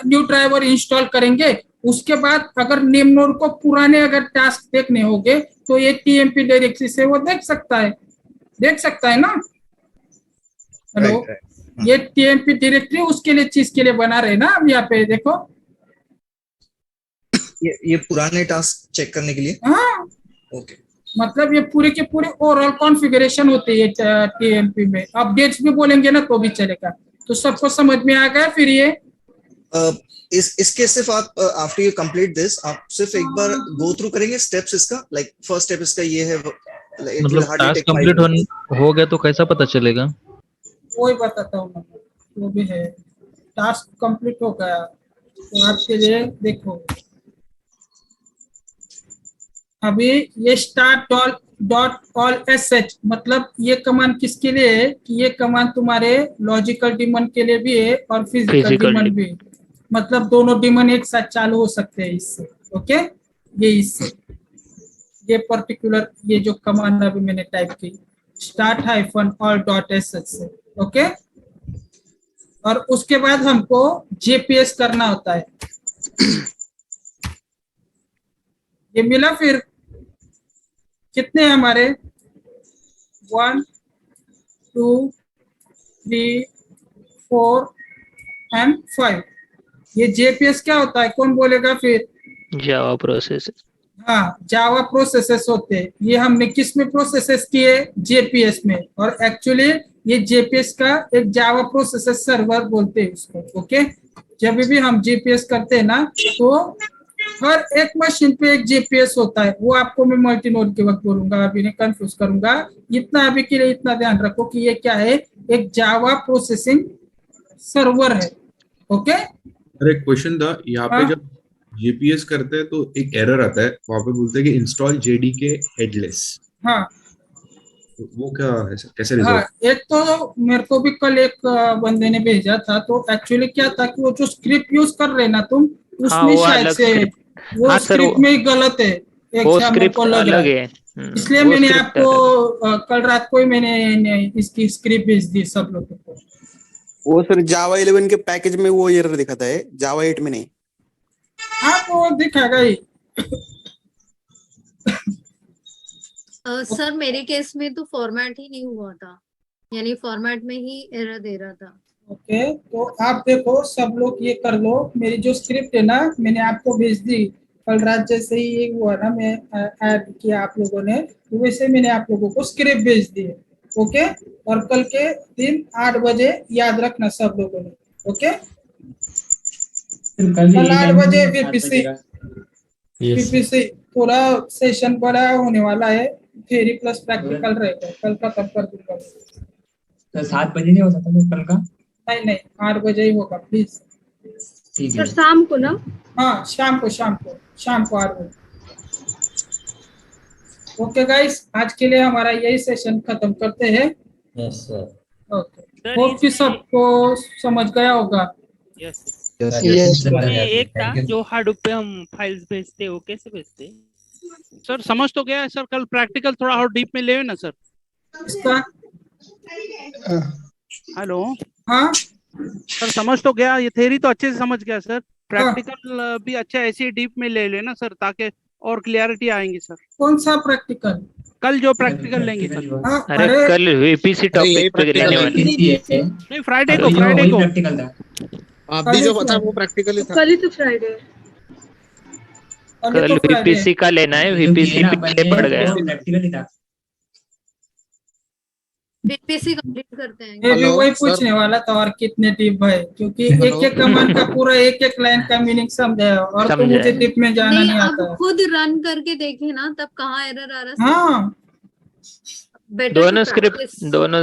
न्यू ड्राइवर इंस्टॉल करेंगे, उसके बाद अगर नेम नोड को पुराने अगर टास्क देखने होंगे तो ये TMP डायरेक्टरी से वो देख सकता है ना। हेलो, ये TMP डायरेक्टरी उसके लिए चीज के लिए बना रहे ना। अब यहाँ पे देखो, ये पुराने टास्क चेक करने के लिए। हाँ ओके, मतलब ये पूरे के पूरे ओवरऑल कॉन्फ़िगरेशन होती है TMP में। अपडेट्स भी बोलेंगे ना तो भी चलेगा। तो सबको समझ में आ गया फिर ये? इसके सिर्फ आप आफ्टर यू कंप्लीट दिस आप सिर्फ एक बार गो थ्रू करेंगे स्टेप्स इसका, लाइक फर्स्ट स्टेप इसका ये है, मतलब टास्क कंप्लीट हो गया तो कैसा पता चलेगा? वही बताता हूँ मैं, वो भी है। टास्क कंप्लीट हो गया तो आपके लिए देखो अभी ये स्टार्ट डॉट ऑल sh, मतलब ये कमांड किसके लिए है कि ये कमांड तुम्हारे लॉजिकल डिमन के लिए भी है और फिजिकल डिमन भी है। मतलब दोनों डिमन एक साथ चालू हो सकते हैं इससे। ओके, ये इससे ये पर्टिकुलर ये जो कमांड अभी मैंने टाइप की start hyphen all dot sh से। ओके, और उसके बाद हमको JPS करना होता है। ये मिला, फिर कितने हमारे 1 2 3 4 एंड 5। ये JPS क्या होता है, कौन बोलेगा फिर? जावा प्रोसेस। हाँ, जावा प्रोसेसेस होते हैं। ये हमने किस में प्रोसेसेस किए? JPS में। और एक्चुअली ये JPS का एक जावा प्रोसेसेस सर्वर बोलते हैं उसको। ओके, जब भी हम JPS करते हैं ना तो हर एक मशीन पे एक JPS होता है। वो आपको मैं मल्टी नोड के वक्त बोलूंगा, अभी नहीं कंफ्यूज करूंगा। इतना अभी के लिए इतना ध्यान रखो कि ये क्या है, एक जावा प्रोसेसिंग सर्वर है। ओके, अरे क्वेश्चन था यहाँ पे, जब JPS करते हैं तो एक एरर आता है, वहां पे बोलते हैं कि इंस्टॉल JDK हेडलेस। हाँ, तो वो क्या है, कैसे रिजॉल्व? हाँ, एक तो मेरे को भी कल एक बंदे ने भेजा था। तो एक्चुअली क्या था कि वो जो स्क्रिप्ट यूज कर रहे ना तुम, उसमें शायद से वो स्क्रिप्ट में ही गलत है। वो स्क्रिप्ट अलग है। इसलिए मैंने आपको कल रात को ही मैंने इसकी स्क्रिप्ट भेज दी सब लोगों को। वो सर जावा 11 के पैकेज में वो एरर दिखाता है, जावा 8 में नहीं। हाँ, तो दिखाएगा ही। सर मेरे केस में तो फॉर्मेट ही नहीं हुआ था, यानी फॉर्मेट में ही एरर दे रहा था। ओके, तो आप देखो सब लोग ये कर लो। मेरी जो स्क्रिप्ट है ना मैंने आपको भेज दी कल रात, जैसे ही ये हुआ ना मैं ऐड किया आप लोगों ने, तो वैसे मैंने आप लोगों को स्क्रिप्ट भेज दी है। ओके, और कल के दिन 8 बजे याद रखना सब लोगों ने। ओके, कल 8 बजे VPC पूरा सेशन बड़ा होने वाला है, थ्योरी प्लस प्रैक्टिकल रहेगा। कल का तब कर दूंगा। तो 7 बजे नहीं हो सकता तो कल का? नहीं 8 बजे ही होगा प्लीज। ठीक है सर, शाम को ना? हाँ, शाम को 8 बजे। ओके गाइस, आज के लिए हमारा यही सेशन खत्म करते हैं। Yes sir. ओके, होप कि सबको समझ गया होगा। एक था जो हार्डवुड पे हम फाइल्स भेजते हैं, वो कैसे भेजते हैं? सर समझ तो गया है सर, कल प्रैक्टिकल थोड़ा और डीप में ले ना सर। इसका हेलो, हाँ सर समझ तो गया, ये थ्योरी तो अच्छे से समझ गया सर। प्रैक्टिकल भी अच्छा ऐसे डीप में ले लेना सर, ताकि और क्लियरिटी आएंगी सर। कौन सा प्रैक्टिकल? कल जो प्रैक्टिकल लेंगे सर। अरे कल VPC टॉपिक पे लेने वाले। नहीं, फ्राइडे को प्रैक्टिकल था। आप भी जो बता वो प्रैक्टिकल ही था। कल ही तो फ्राइडे। कल VPC का लेना है, VPC पीछे पड़ गया। प्रैक्टिकल ही था। VPC कंप्लीट करते हैं। ये भी वही पूछने वाला था, और कितने डीप है, क्योंकि एक कमांड का पूरा एक लाइन का मीनिंग समझाया और तो मुझे डीप में जाना नहीं आता। अब खुद रन करके देखे ना तब कहाँ एरर आ रहा है। हाँ, दोनों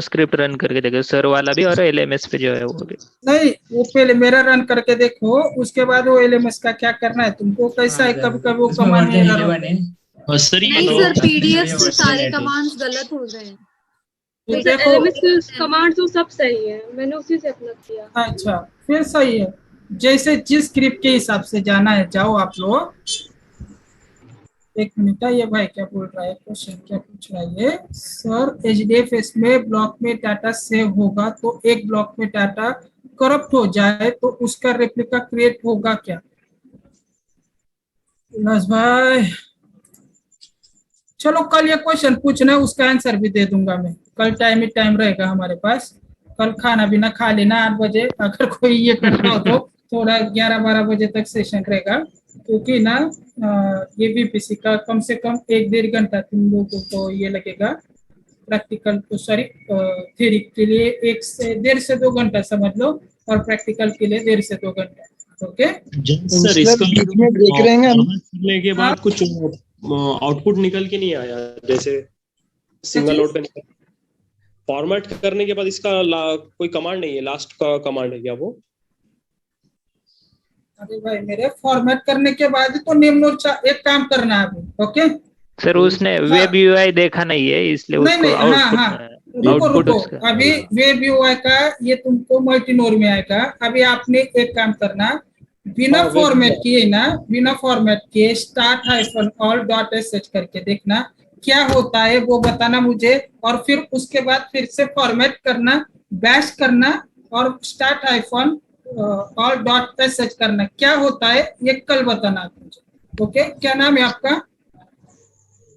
स्क्रिप्ट रन करके देखो, सर वाला भी और LMS पे जो है वो भी। नहीं, वो पहले मेरा रन करके देखो, उसके बाद वो LMS का क्या करना है तुमको, कैसा है कभी कभी वो कमांड नहीं सर, PDF से सारे कमांड्स गलत हो गए। कमांड तो सब सही है, मैंने उसी से अपना किया। अच्छा, फिर सही है। जैसे जिस स्क्रिप्ट के हिसाब से जाना है जाओ आप लोग। एक मिनट, ये भाई क्या बोल रहा है, क्वेश्चन क्या पूछ रहा है ये? सर HDFS में ब्लॉक में डाटा सेव होगा तो एक ब्लॉक में डाटा करप्ट हो जाए तो उसका रेप्लिका क्रिएट होगा क्या? भाई चलो कल ये क्वेश्चन पूछना, उसका आंसर भी दे दूंगा मैं। कल टाइम ही टाइम रहेगा हमारे पास। कल खाना भी ना खा लेना 8 बजे, अगर कोई ये करना हो तो थोड़ा 11-12 बजे तक सेशन रहेगा, क्योंकि ना ये VPC का कम से कम 1-1.5 घंटा तुम लोगों को ये लगेगा। प्रैक्टिकल तो सॉरी थ्योरी के लिए 1 से 1.5 से 2 घंटा समझ लो, और प्रैक्टिकल के लिए 1.5 से 2 घंटा। ओके सर इसका बीच में देख रहे हैं हम। करने के बाद कुछ आउटपुट निकल के नहीं आया, जैसे सिंगल नोड पे निकल। फॉर्मेट करने के बाद इसका कोई कमांड नहीं है, लास्ट का कमांड है क्या वो? अरे भाई मेरे फॉर्मेट करने के बाद ही तो नेम नोड एक काम करना है अभी। ओके सर उसने वेब यूआई देखा नहीं है इसलिए नहीं उसको नहीं, हाँ रुको आउटपुट रुको, अभी वेब यूआई का ये तुमको मल्टी नोड में आएगा। अभी आपने एक काम करना, बिना फॉर्मेट किए ना, बिना फॉर्मेट किए start hyphen all dot SH करके देखना क्या होता है वो बताना मुझे, और फिर उसके बाद फिर से फॉर्मेट करना, बैश करना और start hyphen all dot SH करना, क्या होता है ये कल बताना आप मुझे। ओके क्या नाम है आपका?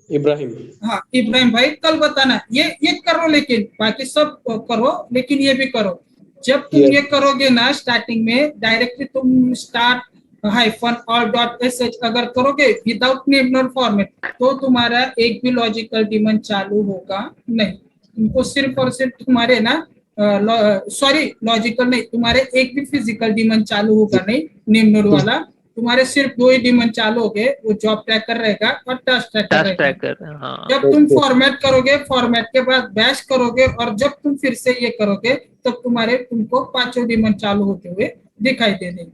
इब्राहिम। हाँ इब्राहिम भाई कल बताना। ये करो, लेकिन बाकी सब करो, लेकिन ये भी करो। जब तुम ये करोगे ना स्टार्टिंग में डायरेक्टली तुम start hyphen all dot SH अगर करोगे विदाउट नेम नोड फॉर्मेट तो तुम्हारा एक भी लॉजिकल डिमन चालू होगा नहीं। तुमको सिर्फ और सिर्फ तुम्हारे ना सॉरी लॉजिकल नहीं, तुम्हारे एक भी फिजिकल डिमन चालू होगा नहीं नेम नोड वाला। तुम्हारे सिर्फ 2 ही डिमन चालू हो गए, वो जॉब ट्रैकर रहेगा और टास्क ट्रैकर रहेगा। जब तुम फॉर्मेट करोगे, फॉर्मेट के बाद बैश करोगे और जब तुम फिर से ये करोगे तब तुम्हारे तुमको 5 डिमन चालू होते हुए दिखाई दे देंगे।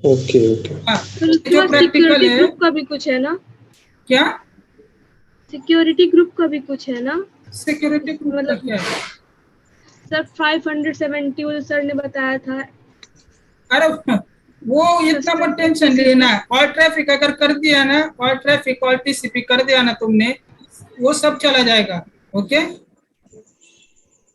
Okay okay. जो प्रैक्टिकल है ग्रुप का भी कुछ है ना? क्या सिक्योरिटी ग्रुप का भी कुछ है ना? सिक्योरिटी ग्रुप मतलब क्या है सर? 570 वो सर ने बताया था। अरे वो इतना मत टेंशन लेना। ऑल ट्रैफिक अगर कर दिया ना, ऑल ट्रैफिक ऑल टीसीपी कर दिया ना तुमने, वो सब चला जाएगा। ओके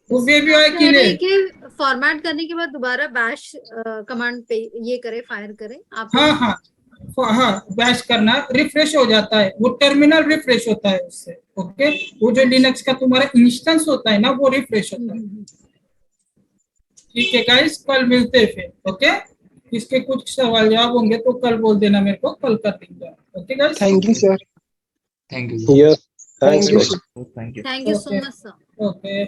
वो वेब यूआई के लिए फॉर्मेट करने के बाद दोबारा बैश कमांड पे ये करे, फायर करे आप। हाँ बैश करना, रिफ्रेश हो जाता है, वो टर्मिनल रिफ्रेश होता है उससे। ओके वो जो लिनक्स का तुम्हारा इंस्टेंस होता है ना वो रिफ्रेश होता है। ठीक है गाइस, कल मिलते हैं फिर। ओके इसके कुछ सवाल जवाब होंगे तो कल बोल देना मेरे को, कल कर देंगे। Okay guys, thank you sir. Thank you. Thank you so much sir. Okay